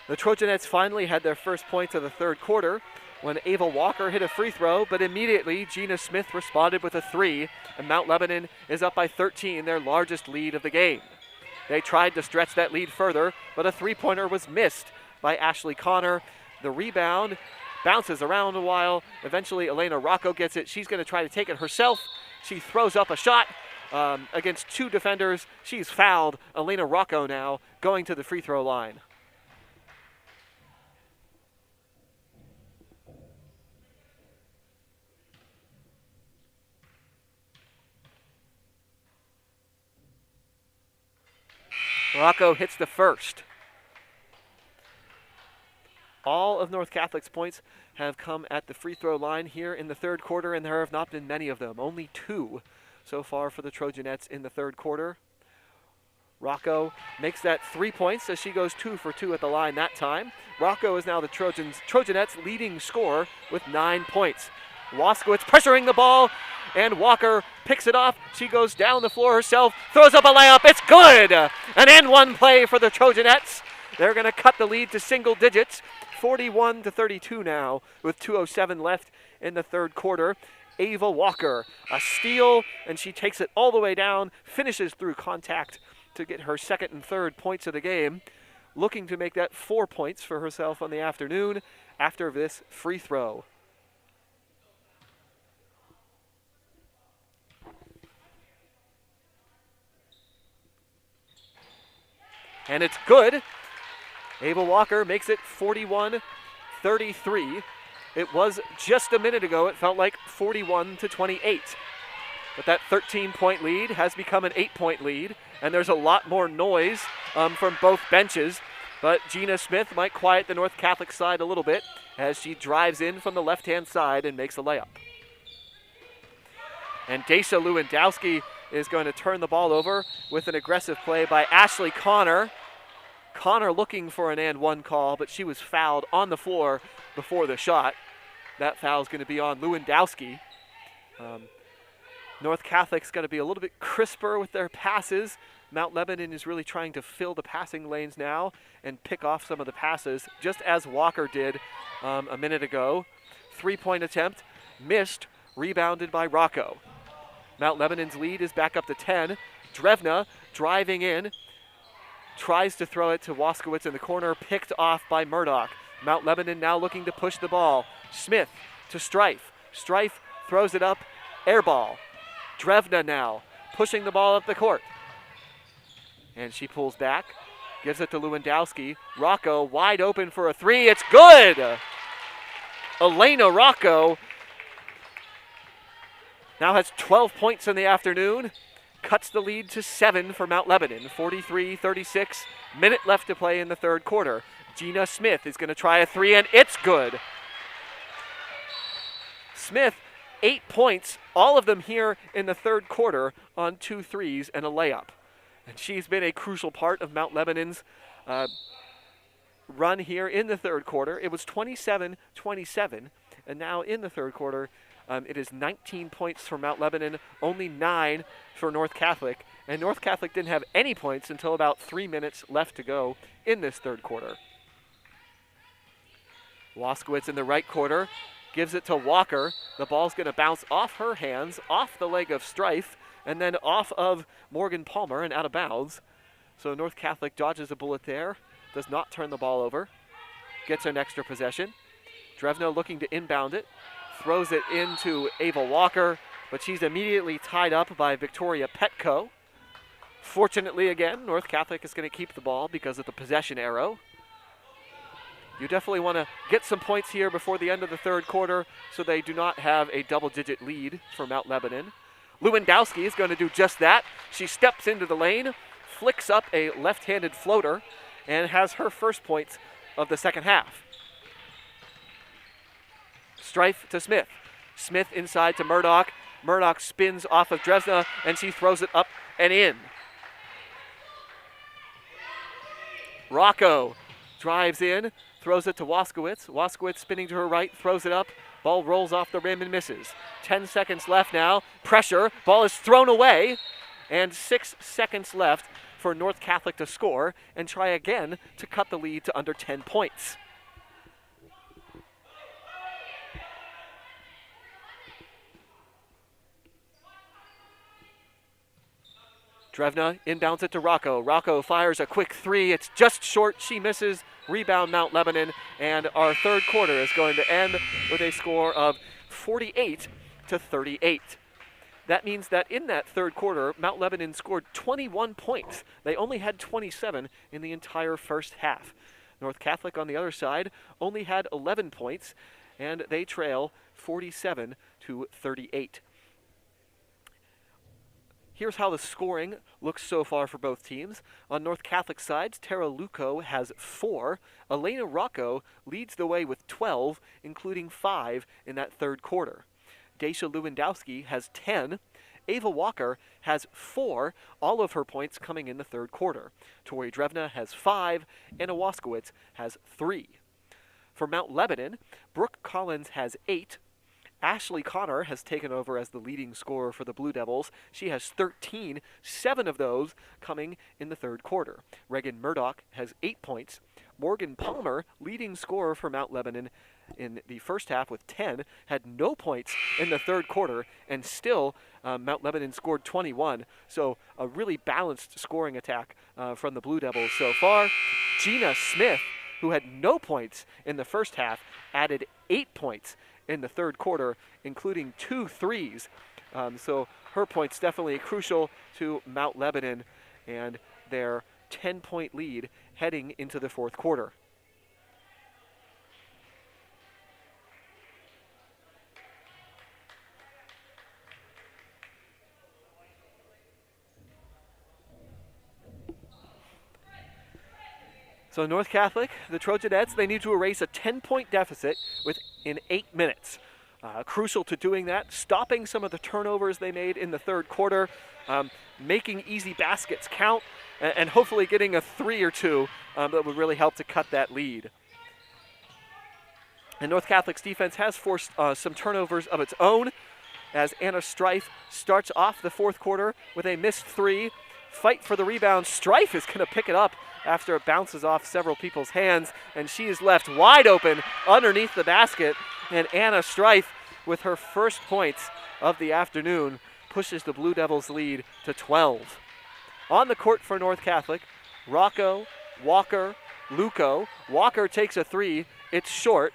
The Trojanettes finally had their first points of the third quarter when Ava Walker hit a free throw, but immediately Gina Smith responded with a three, and Mount Lebanon is up by 13, their largest lead of the game. They tried to stretch that lead further, but a three-pointer was missed by Ashley Connor. The rebound bounces around a while. Eventually, Elena Rocco gets it. She's going to try to take it herself. She throws up a shot against two defenders. She's fouled. Elena Rocco now going to the free throw line. Rocco hits the first. All of North Catholic's points have come at the free throw line here in the third quarter, and there have not been many of them. Only two so far for the Trojanettes in the third quarter. Rocco makes that 3 points as she goes 2 for 2 at the line that time. Rocco is now the Trojanettes' leading scorer with 9 points. Waskowitz pressuring the ball, and Walker picks it off. She goes down the floor herself, throws up a layup. It's good! An N1 play for the Trojanettes. They're going to cut the lead to single digits. 41-32 now with 2:07 left in the third quarter. Ava Walker, a steal, and she takes it all the way down, finishes through contact to get her second and third points of the game, looking to make that 4 points for herself on the afternoon after this free throw. And it's good. Ava Walker makes it 41-33. It was just a minute ago, it felt like 41-28. But that 13-point lead has become an 8-point lead, and there's a lot more noise from both benches. But Gina Smith might quiet the North Catholic side a little bit as she drives in from the left-hand side and makes a layup. And Daisha Lewandowski is going to turn the ball over with an aggressive play by Ashley Connor. Connor looking for an and one call, but she was fouled on the floor before the shot. That foul is going to be on Lewandowski. North Catholic's got to be a little bit crisper with their passes. Mount Lebanon is really trying to fill the passing lanes now and pick off some of the passes, just as Walker did a minute ago. 3-point attempt, missed, rebounded by Rocco. Mount Lebanon's lead is back up to 10. Drevna driving in, tries to throw it to Waskowitz in the corner, picked off by Murdoch. Mount Lebanon now looking to push the ball. Smith to Strife. Strife throws it up, air ball. Drevna now pushing the ball up the court. And she pulls back, gives it to Lewandowski. Rocco wide open for a three. It's good! Elena Rocco now has 12 points in the afternoon. Cuts the lead to 7 for Mount Lebanon. 43-36, minute left to play in the third quarter. Gina Smith is going to try a three, and it's good. Smith, 8 points, all of them here in the third quarter on 2 threes and a layup. And she's been a crucial part of Mount Lebanon's run here in the third quarter. It was 27-27, and now in the third quarter, it is 19 points for Mount Lebanon, only 9 for North Catholic, and North Catholic didn't have any points until about 3 minutes left to go in this third quarter. Waskowitz in the right quarter gives it to Walker. The ball's going to bounce off her hands, off the leg of Strife, and then off of Morgan Palmer and out of bounds. So North Catholic dodges a bullet there, does not turn the ball over, gets an extra possession. Drevno looking to inbound it, throws it into Ava Walker, but she's immediately tied up by Victoria Petco. Fortunately, again, North Catholic is going to keep the ball because of the possession arrow. You definitely want to get some points here before the end of the third quarter so they do not have a double-digit lead for Mount Lebanon. Lewandowski is going to do just that. She steps into the lane, flicks up a left-handed floater, and has her first points of the second half. Strife to Smith. Smith inside to Murdoch. Murdoch spins off of Dresna, and she throws it up and in. Rocco drives in, throws it to Waskowitz. Waskowitz spinning to her right, throws it up. Ball rolls off the rim and misses. 10 seconds left now. Pressure. Ball is thrown away. And 6 seconds left for North Catholic to score and try again to cut the lead to under 10 points. Drevna inbounds it to Rocco. Rocco fires a quick three. It's just short. She misses. Rebound Mount Lebanon. And our third quarter is going to end with a score of 48-38. That means that in that third quarter, Mount Lebanon scored 21 points. They only had 27 in the entire first half. North Catholic on the other side only had 11 points, and they trail 47-38. Here's how the scoring looks so far for both teams. On North Catholic side, Tara Luco has 4. Elena Rocco leads the way with 12, including 5 in that third quarter. Daisha Lewandowski has 10. Ava Walker has 4, all of her points coming in the third quarter. Tori Drevna has 5, Anna Waskowitz has 3. For Mount Lebanon, Brooke Collins has 8. Ashley Connor has taken over as the leading scorer for the Blue Devils. She has 13, 7 of those coming in the third quarter. Reagan Murdoch has 8 points. Morgan Palmer, leading scorer for Mount Lebanon in the first half with 10, had no points in the third quarter, and still Mount Lebanon scored 21. So a really balanced scoring attack from the Blue Devils so far. Gina Smith, who had no points in the first half, added 8 points in the third quarter, including 2 threes. So her points definitely crucial to Mount Lebanon and their 10-point lead heading into the fourth quarter. So North Catholic, the Trojanettes, they need to erase a 10-point deficit within 8 minutes. Crucial to doing that, stopping some of the turnovers they made in the third quarter, making easy baskets count, and hopefully getting a 3 or 2 that would really help to cut that lead. And North Catholic's defense has forced some turnovers of its own as Anna Strife starts off the fourth quarter with a missed 3. Fight for the rebound. Strife is going to pick it up after it bounces off several people's hands, and she is left wide open underneath the basket. And Anna Strife, with her first points of the afternoon, pushes the Blue Devils' lead to 12. On the court for North Catholic, Rocco, Walker, Luco. Walker takes a 3. It's short,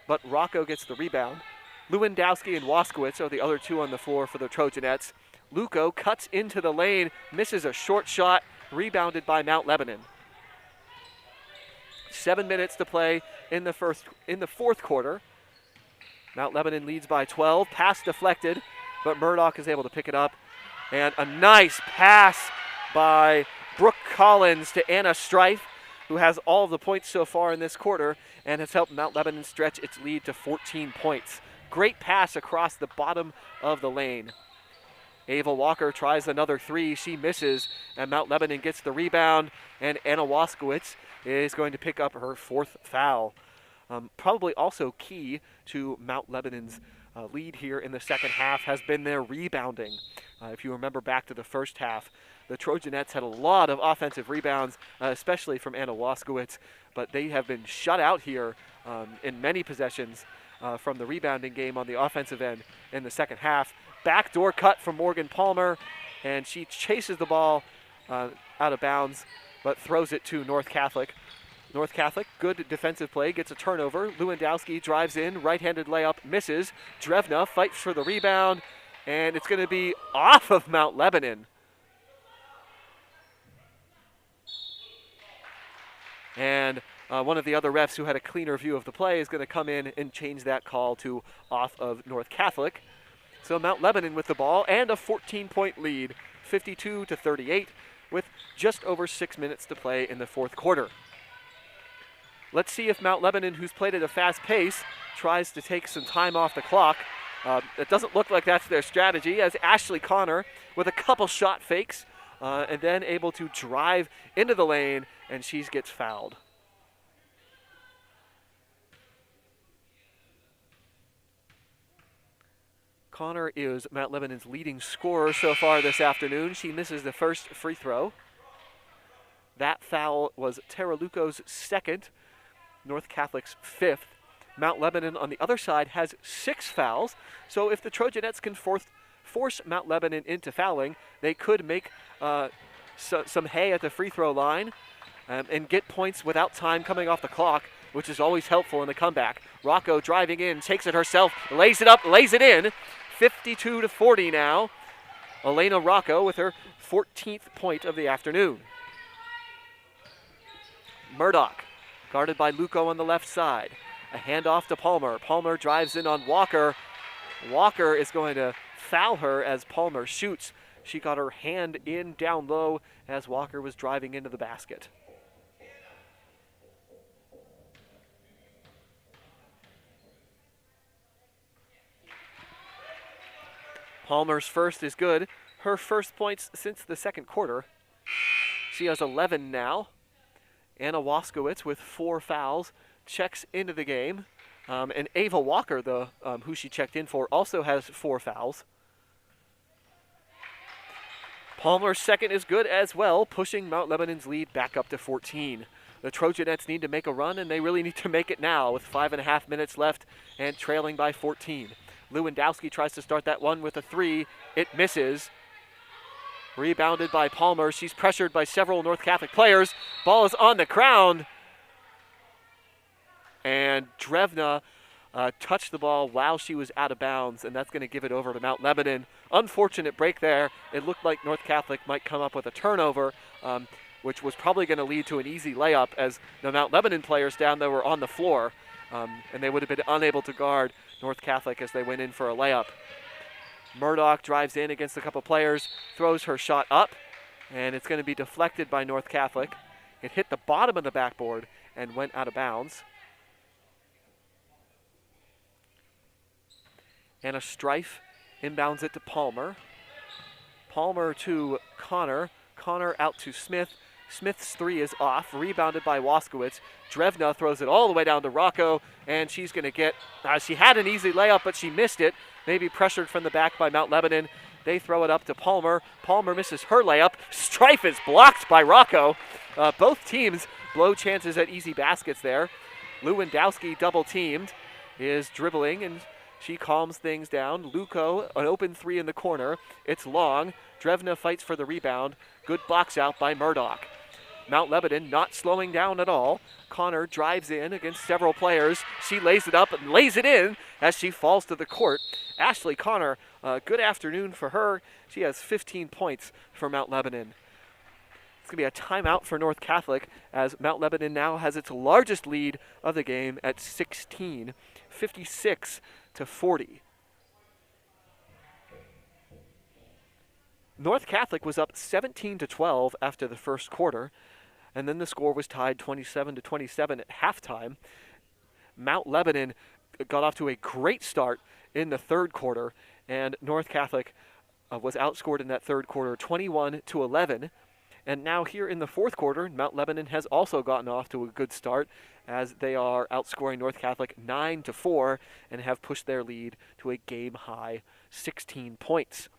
but Rocco gets the rebound. Lewandowski and Waskowitz are the other 2 on the floor for the Trojanettes. Luco cuts into the lane, misses a short shot, rebounded by Mount Lebanon. 7 minutes to play in the fourth quarter. Mount Lebanon leads by 12. Pass deflected, but Murdoch is able to pick it up. And a nice pass by Brooke Collins to Anna Strife, who has all of the points so far in this quarter and has helped Mount Lebanon stretch its lead to 14 points. Great pass across the bottom of the lane. Ava Walker tries another three. She misses, and Mount Lebanon gets the rebound, and Anna Waskowitz is going to pick up her fourth foul. Probably also key to Mount Lebanon's lead here in the second half has been their rebounding. If you remember back to the first half, the Trojanettes had a lot of offensive rebounds, especially from Anna Waskowitz, but they have been shut out here in many possessions from the rebounding game on the offensive end in the second half. Backdoor cut from Morgan Palmer, and she chases the ball out of bounds, but throws it to North Catholic. North Catholic, good defensive play, gets a turnover. Lewandowski drives in, right-handed layup, misses. Drevna fights for the rebound, and it's going to be off of Mount Lebanon. And one of the other refs who had a cleaner view of the play is going to come in and change that call to off of North Catholic. So Mount Lebanon with the ball and a 14-point lead, 52-38, with just over 6 minutes to play in the fourth quarter. Let's see if Mount Lebanon, who's played at a fast pace, tries to take some time off the clock. It doesn't look like that's their strategy, as Ashley Connor with a couple shot fakes and then able to drive into the lane, and she gets fouled. Connor is Mount Lebanon's leading scorer so far this afternoon. She misses the first free throw. That foul was Tara Luco's second, North Catholic's fifth. Mount Lebanon on the other side has 6 fouls, so if the Trojanettes can force Mount Lebanon into fouling, they could make some hay at the free throw line and get points without time coming off the clock, which is always helpful in the comeback. Rocco driving in, takes it herself, lays it up, lays it in. 52-40 now. Elena Rocco with her 14th point of the afternoon. Murdoch, guarded by Luco on the left side. A handoff to Palmer. Palmer drives in on Walker. Walker is going to foul her as Palmer shoots. She got her hand in down low as Walker was driving into the basket. Palmer's first is good. Her first points since the second quarter. She has 11 now. Anna Waskowitz with 4 fouls checks into the game. And Ava Walker, who she checked in for, also has 4 fouls. Palmer's second is good as well, pushing Mount Lebanon's lead back up to 14. The Trojanettes need to make a run, and they really need to make it now with 5.5 minutes left and trailing by 14. Lewandowski tries to start that one with a 3. It misses. Rebounded by Palmer. She's pressured by several North Catholic players. Ball is on the ground. And Drevna touched the ball while she was out of bounds, and that's going to give it over to Mount Lebanon. Unfortunate break there. It looked like North Catholic might come up with a turnover, which was probably going to lead to an easy layup as the Mount Lebanon players down there were on the floor, and they would have been unable to guard North Catholic as they went in for a layup. Murdoch drives in against a couple players, throws her shot up, and it's going to be deflected by North Catholic. It hit the bottom of the backboard and went out of bounds. Anna Strife inbounds it to Palmer. Palmer to Connor. Connor out to Smith. Smith's 3 is off, rebounded by Waskowitz. Drevna throws it all the way down to Rocco, and she's going to get, she had an easy layup, but she missed it. Maybe pressured from the back by Mount Lebanon. They throw it up to Palmer. Palmer misses her layup. Strife is blocked by Rocco. Both teams blow chances at easy baskets there. Lewandowski double teamed, is dribbling, and she calms things down. Luco, an open 3 in the corner. It's long. Drevna fights for the rebound. Good box out by Murdoch. Mount Lebanon not slowing down at all. Connor drives in against several players. She lays it up and lays it in as she falls to the court. Ashley Connor, good afternoon for her. She has 15 points for Mount Lebanon. It's going to be a timeout for North Catholic as Mount Lebanon now has its largest lead of the game at 16, 56-40. North Catholic was up 17-12 after the first quarter, and then the score was tied 27-27 at halftime. Mount Lebanon got off to a great start in the third quarter, and North Catholic was outscored in that third quarter 21-11. And now here in the fourth quarter, Mount Lebanon has also gotten off to a good start as they are outscoring North Catholic 9-4 and have pushed their lead to a game-high 16 points.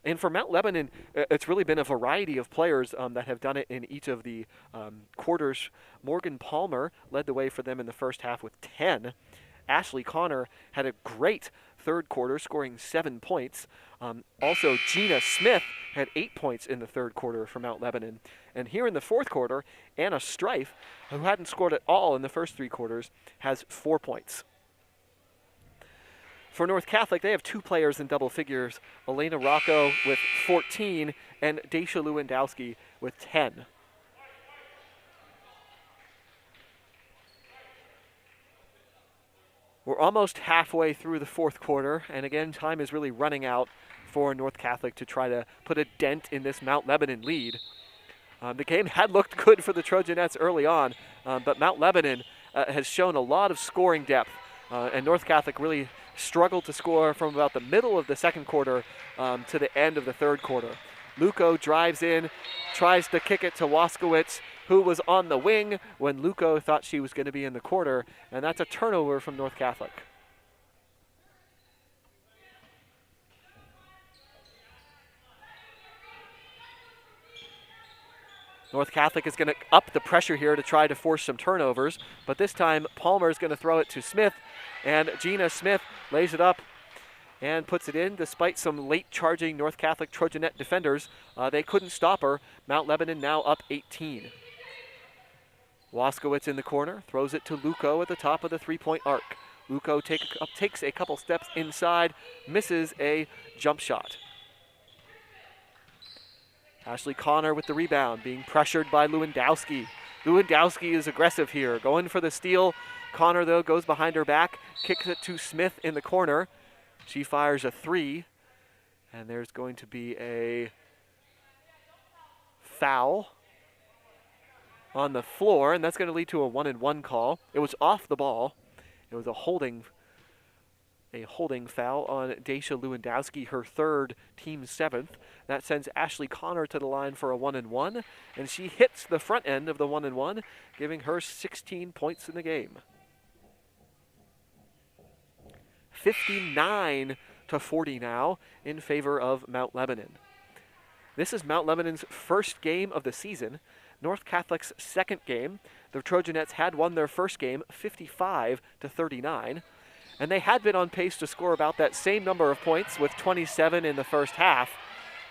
And for Mount Lebanon, it's really been a variety of players that have done it in each of the quarters. Morgan Palmer led the way for them in the first half with 10. Ashley Connor had a great third quarter, scoring 7 points. Also, Gina Smith had 8 points in the third quarter for Mount Lebanon. And here in the fourth quarter, Anna Strife, who hadn't scored at all in the first 3 quarters, has 4 points. For North Catholic, they have 2 players in double figures, Elena Rocco with 14 and Daisha Lewandowski with 10. We're almost halfway through the fourth quarter, and again, time is really running out for North Catholic to try to put a dent in this Mount Lebanon lead. The game had looked good for the Trojanettes early on, but Mount Lebanon has shown a lot of scoring depth, and North Catholic really struggled to score from about the middle of the second quarter to the end of the third quarter. Luco drives in, tries to kick it to Waskowitz, who was on the wing when Luco thought she was going to be in the quarter, and that's a turnover from North Catholic. North Catholic is going to up the pressure here to try to force some turnovers, but this time Palmer is going to throw it to Smith, and Gina Smith lays it up and puts it in despite some late charging North Catholic Trojanet defenders. They couldn't stop her. Mount Lebanon now up 18. Waskowitz in the corner, throws it to Luco at the top of the three-point arc. Luco takes a couple steps inside, misses a jump shot. Ashley Connor with the rebound, being pressured by Lewandowski. Lewandowski is aggressive here, going for the steal. Connor, though, goes behind her back, kicks it to Smith in the corner. She fires a 3, and there's going to be a foul on the floor, and that's going to lead to a 1-and-1 call. It was off the ball. It was a holding foul on Daisha Lewandowski, her third, team 7th. That sends Ashley Connor to the line for a 1-and-1, and she hits the front end of the 1-and-1, giving her 16 points in the game. 59-40 now in favor of Mount Lebanon. This is Mount Lebanon's first game of the season. North Catholic's second game. The Trojanettes had won their first game 55-39, and they had been on pace to score about that same number of points with 27 in the first half.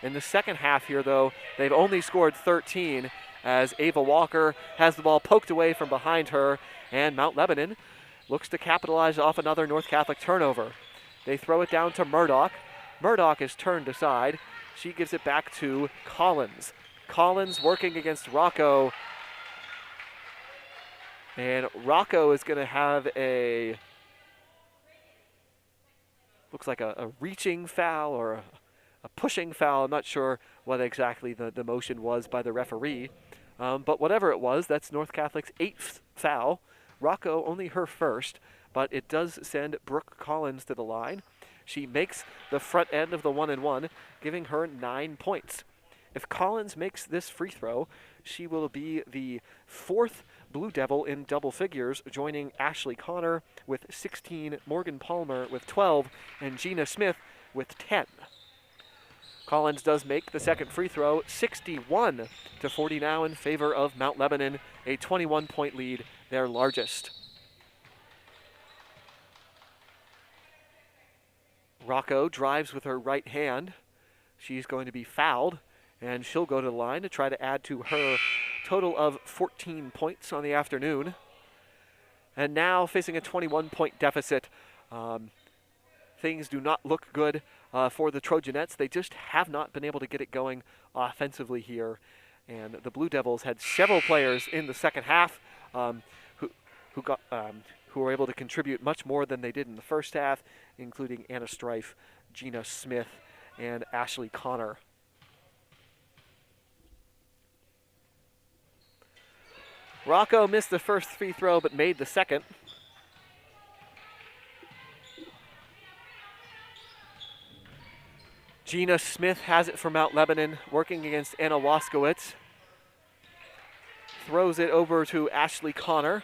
In the second half here, though, they've only scored 13 as Ava Walker has the ball poked away from behind her, and Mount Lebanon looks to capitalize off another North Catholic turnover. They throw it down to Murdoch. Murdoch is turned aside. She gives it back to Collins. Collins working against Rocco. And Rocco is going to have looks like a reaching foul or a pushing foul. I'm not sure what exactly the motion was by the referee. But whatever it was, that's North Catholic's 8th foul. Rocco only her first, but it does send Brooke Collins to the line. She makes the front end of the 1-and-1, giving her 9 points. If Collins makes this free throw, she will be the 4th Blue Devil in double figures, joining Ashley Connor with 16, Morgan Palmer with 12, and Gina Smith with 10. Collins does make the second free throw, 61-40 now in favor of Mount Lebanon, a 21-point lead, their largest. Rocco drives with her right hand. She's going to be fouled, and she'll go to the line to try to add to her total of 14 points on the afternoon. And now facing a 21-point deficit. Things do not look good for the Trojanettes. They just have not been able to get it going offensively here. And the Blue Devils had several players in the second half who were able to contribute much more than they did in the first half, including Anna Strife, Gina Smith, and Ashley Connor. Rocco missed the first free throw but made the second. Gina Smith has it for Mount Lebanon, working against Anna Waskowitz. Throws it over to Ashley Connor.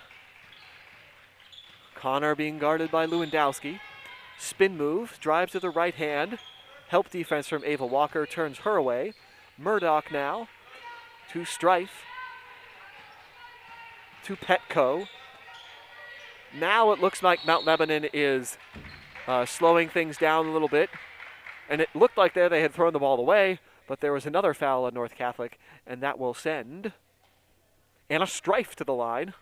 Connor being guarded by Lewandowski. Spin move, drives to the right hand. Help defense from Ava Walker, turns her away. Murdoch now to Strife. To Petco. Now it looks like Mount Lebanon is slowing things down a little bit. And it looked like they had thrown the ball away, but there was another foul on North Catholic, and that will send Anna Strife to the line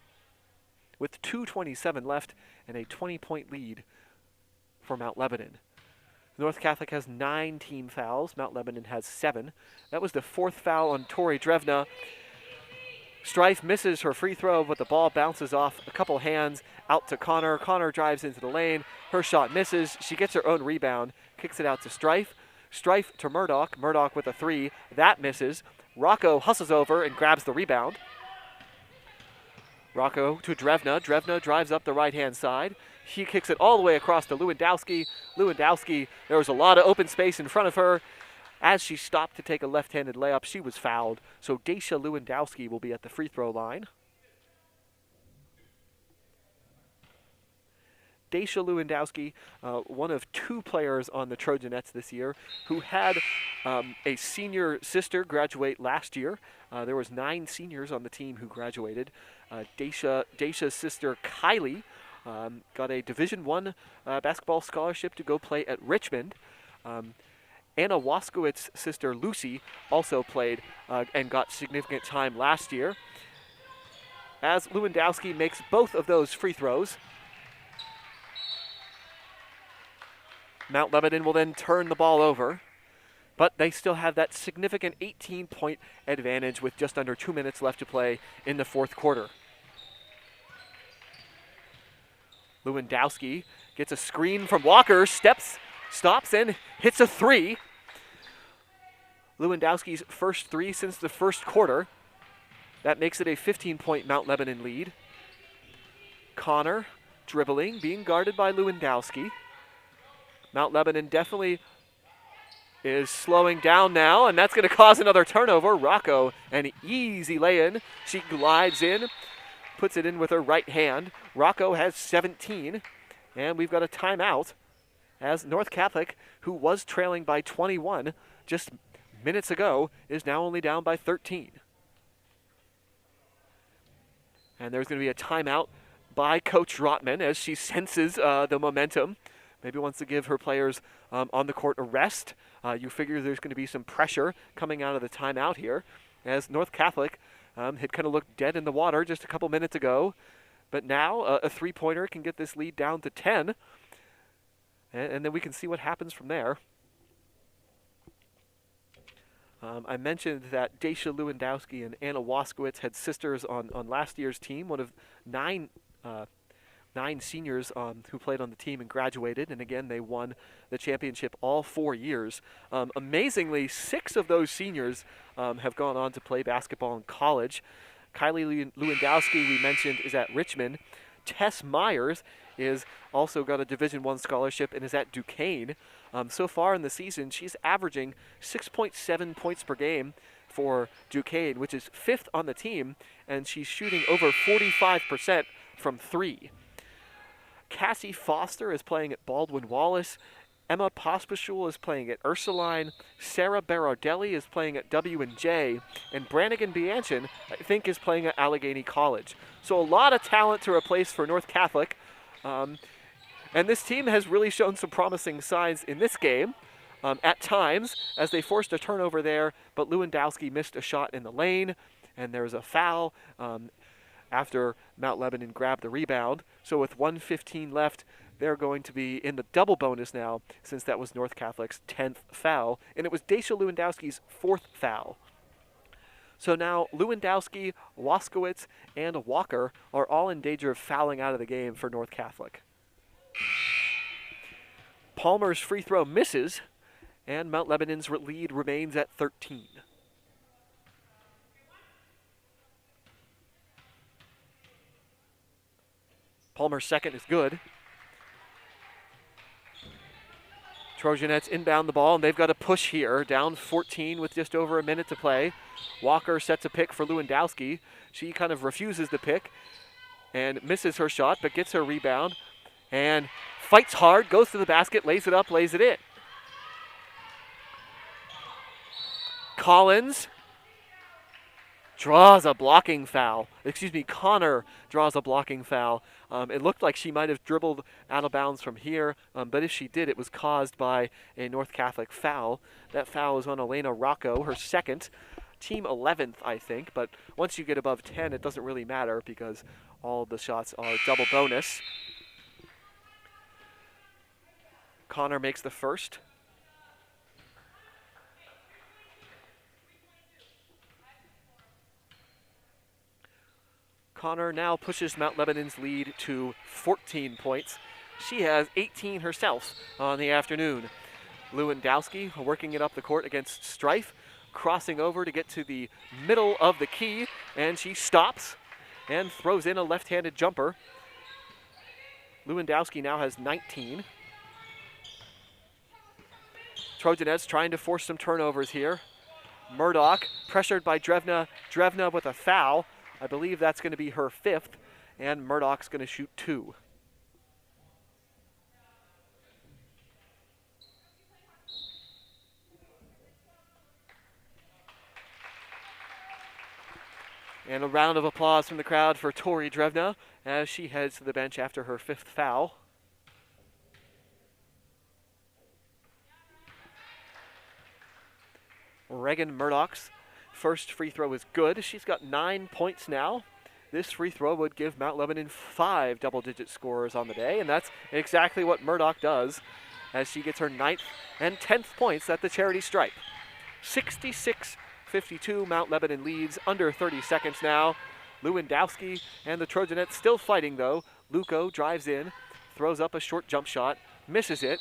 with 2:27 left and a 20-point lead for Mount Lebanon. North Catholic has 9 team fouls. Mount Lebanon has 7. That was the 4th foul on Tori Drevna. Strife misses her free throw, but the ball bounces off a couple hands out to Connor. Connor drives into the lane. Her shot misses. She gets her own rebound, kicks it out to Strife. Strife to Murdoch. Murdoch with a 3. That misses. Rocco hustles over and grabs the rebound. Rocco to Drevna. Drevna drives up the right-hand side. He kicks it all the way across to Lewandowski. Lewandowski, there was a lot of open space in front of her. As she stopped to take a left-handed layup, she was fouled. So Daisha Lewandowski will be at the free throw line. Daisha Lewandowski, one of 2 players on the Trojanettes this year who had a senior sister graduate last year. There was 9 seniors on the team who graduated. Daisha's sister Kylie got a Division I basketball scholarship to go play at Richmond. Anna Waskowitz's sister Lucy also played and got significant time last year. As Lewandowski makes both of those free throws, Mount Lebanon will then turn the ball over, but they still have that significant 18-point advantage with just under 2 minutes left to play in the 4th quarter. Lewandowski gets a screen from Walker, stops and hits a 3. Lewandowski's first 3 since the 1st quarter. That makes it a 15-point Mount Lebanon lead. Connor dribbling, being guarded by Lewandowski. Mount Lebanon definitely is slowing down now, and that's going to cause another turnover. Rocco, an easy lay-in. She glides in, puts it in with her right hand. Rocco has 17, and we've got a timeout as North Catholic, who was trailing by 21 just minutes ago, is now only down by 13. And there's going to be a timeout by Coach Rotman as she senses the momentum. Maybe wants to give her players on the court a rest. You figure there's going to be some pressure coming out of the timeout here, as North Catholic had kind of looked dead in the water just a couple minutes ago. But now a 3-pointer can get this lead down to 10, and then we can see what happens from there. I mentioned that Daisha Lewandowski and Anna Waskowitz had sisters on last year's team, one of 9 seniors who played on the team and graduated, and again they won the championship all 4 years. Amazingly, 6 of those seniors have gone on to play basketball in college. Kylie Lewandowski, we mentioned, is at Richmond. Tess Myers is also got a Division I scholarship and is at Duquesne. So far in the season, she's averaging 6.7 points per game for Duquesne, which is 5th on the team, and she's shooting over 45% from 3. Cassie Foster is playing at Baldwin Wallace. Emma Pospischul is playing at Ursuline. Sarah Barardelli is playing at W&J. And Brannigan Bianchin, I think, is playing at Allegheny College. So a lot of talent to replace for North Catholic. And this team has really shown some promising signs in this game at times, as they forced a turnover there, but Lewandowski missed a shot in the lane, and there was a foul after Mount Lebanon grabbed the rebound. So with 1:15 left, they're going to be in the double bonus now, since that was North Catholic's 10th foul, and it was Daisha Lewandowski's 4th foul. So now Lewandowski, Waskowitz, and Walker are all in danger of fouling out of the game for North Catholic. Palmer's free throw misses, and Mount Lebanon's lead remains at 13. Palmer's second is good. Trojanettes inbound the ball, and they've got to push here, down 14 with just over a minute to play. Walker sets a pick for Lewandowski. She kind of refuses the pick and misses her shot, but gets her rebound and fights hard, goes to the basket, lays it up, lays it in. Collins draws a blocking foul. Connor draws a blocking foul. It looked like she might have dribbled out of bounds from here, but if she did, it was caused by a North Catholic foul. That foul was on Elena Rocco, her second, team 11th, I think, but once you get above 10, it doesn't really matter because all the shots are double bonus. Connor makes the first. Connor now pushes Mount Lebanon's lead to 14 points. She has 18 herself on the afternoon. Lewandowski working it up the court against Strife, crossing over to get to the middle of the key, and she stops and throws in a left-handed jumper. Lewandowski now has 19. Trojanettes trying to force some turnovers here. Murdoch pressured by Drevna. Drevna with a foul. I believe that's going to be her fifth, and Murdoch's going to shoot 2. And a round of applause from the crowd for Tori Drevna as she heads to the bench after her 5th foul. Reagan Murdoch's first free throw is good. She's got 9 points now. This free throw would give Mount Lebanon 5 double-digit scorers on the day, and that's exactly what Murdoch does as she gets her 9th and 10th points at the charity stripe. 66-52, Mount Lebanon leads, under 30 seconds now. Lewandowski and the Trojanettes still fighting, though. Luco drives in, throws up a short jump shot, misses it.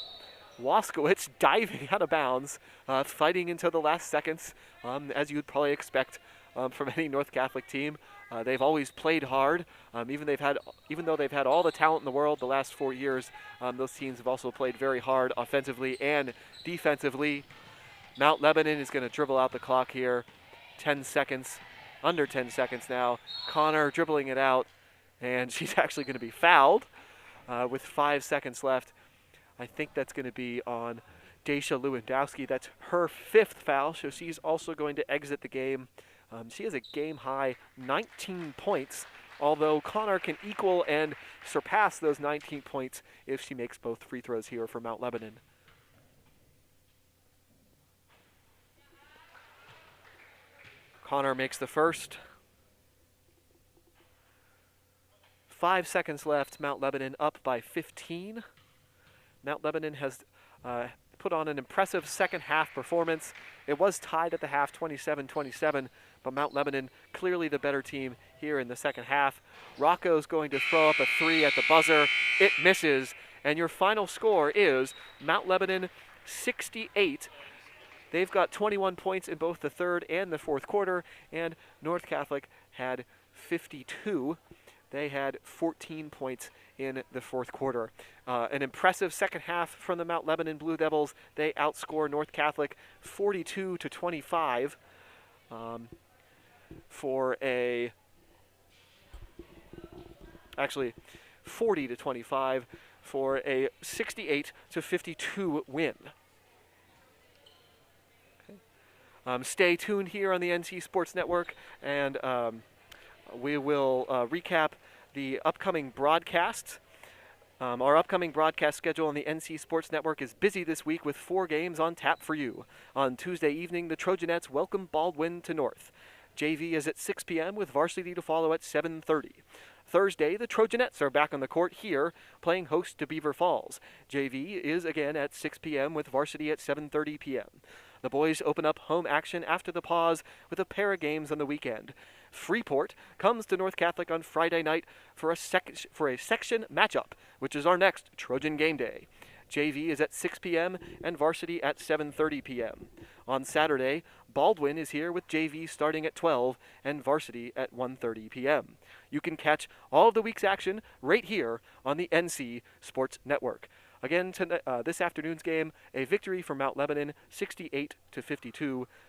Waskowitz diving out of bounds, fighting until the last seconds, as you'd probably expect from any North Catholic team. They've always played hard, even though they've had all the talent in the world the last 4 years. Those teams have also played very hard offensively and defensively. Mount Lebanon is going to dribble out the clock here. 10 seconds, under 10 seconds now. Connor dribbling it out, and she's actually going to be fouled with 5 seconds left. I think that's going to be on Daisha Lewandowski. That's her 5th foul, so she's also going to exit the game. She has a game-high 19 points, although Connor can equal and surpass those 19 points if she makes both free throws here for Mount Lebanon. Connor makes the first. 5 seconds left, Mount Lebanon up by 15. Mount Lebanon has put on an impressive second half performance. It was tied at the half, 27-27, but Mount Lebanon clearly the better team here in the second half. Rocco's going to throw up a 3 at the buzzer. It misses, and your final score is Mount Lebanon 68. They've got 21 points in both the third and the fourth quarter, and North Catholic had 52. They had 14 points in the fourth quarter. An impressive second half from the Mount Lebanon Blue Devils. They outscore North Catholic 42-25 for a, actually 40-25 for a 68-52 win. Okay. Stay tuned here on the NC Sports Network, and we will recap the upcoming broadcasts. Our upcoming broadcast schedule on the NC Sports Network is busy this week with 4 games on tap for you. On Tuesday evening, the Trojanettes welcome Baldwin to North. JV is at 6 p.m. with varsity to follow at 7:30. Thursday, the Trojanettes are back on the court here, playing host to Beaver Falls. JV is again at 6 p.m. with varsity at 7:30 p.m. The boys open up home action after the pause with a pair of games on the weekend. Freeport comes to North Catholic on Friday night for a section matchup, which is our next Trojan Game Day. JV is at 6 p.m. and varsity at 7:30 p.m. On Saturday, Baldwin is here with JV starting at 12 and varsity at 1:30 p.m. You can catch all of the week's action right here on the NC Sports Network. Again, this afternoon's game, a victory for Mount Lebanon, 68-52.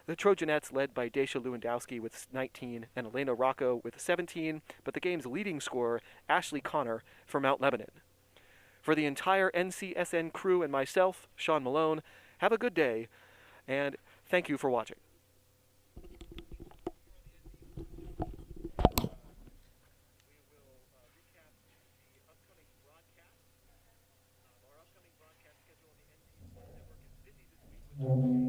The Trojanettes led by Daisha Lewandowski with 19 and Elena Rocco with 17, but the game's leading scorer, Ashley Connor, for Mount Lebanon. For the entire NCSN crew and myself, Sean Malone, have a good day, and thank you for watching. Our upcoming broadcast schedule on the NC Network is busy this week with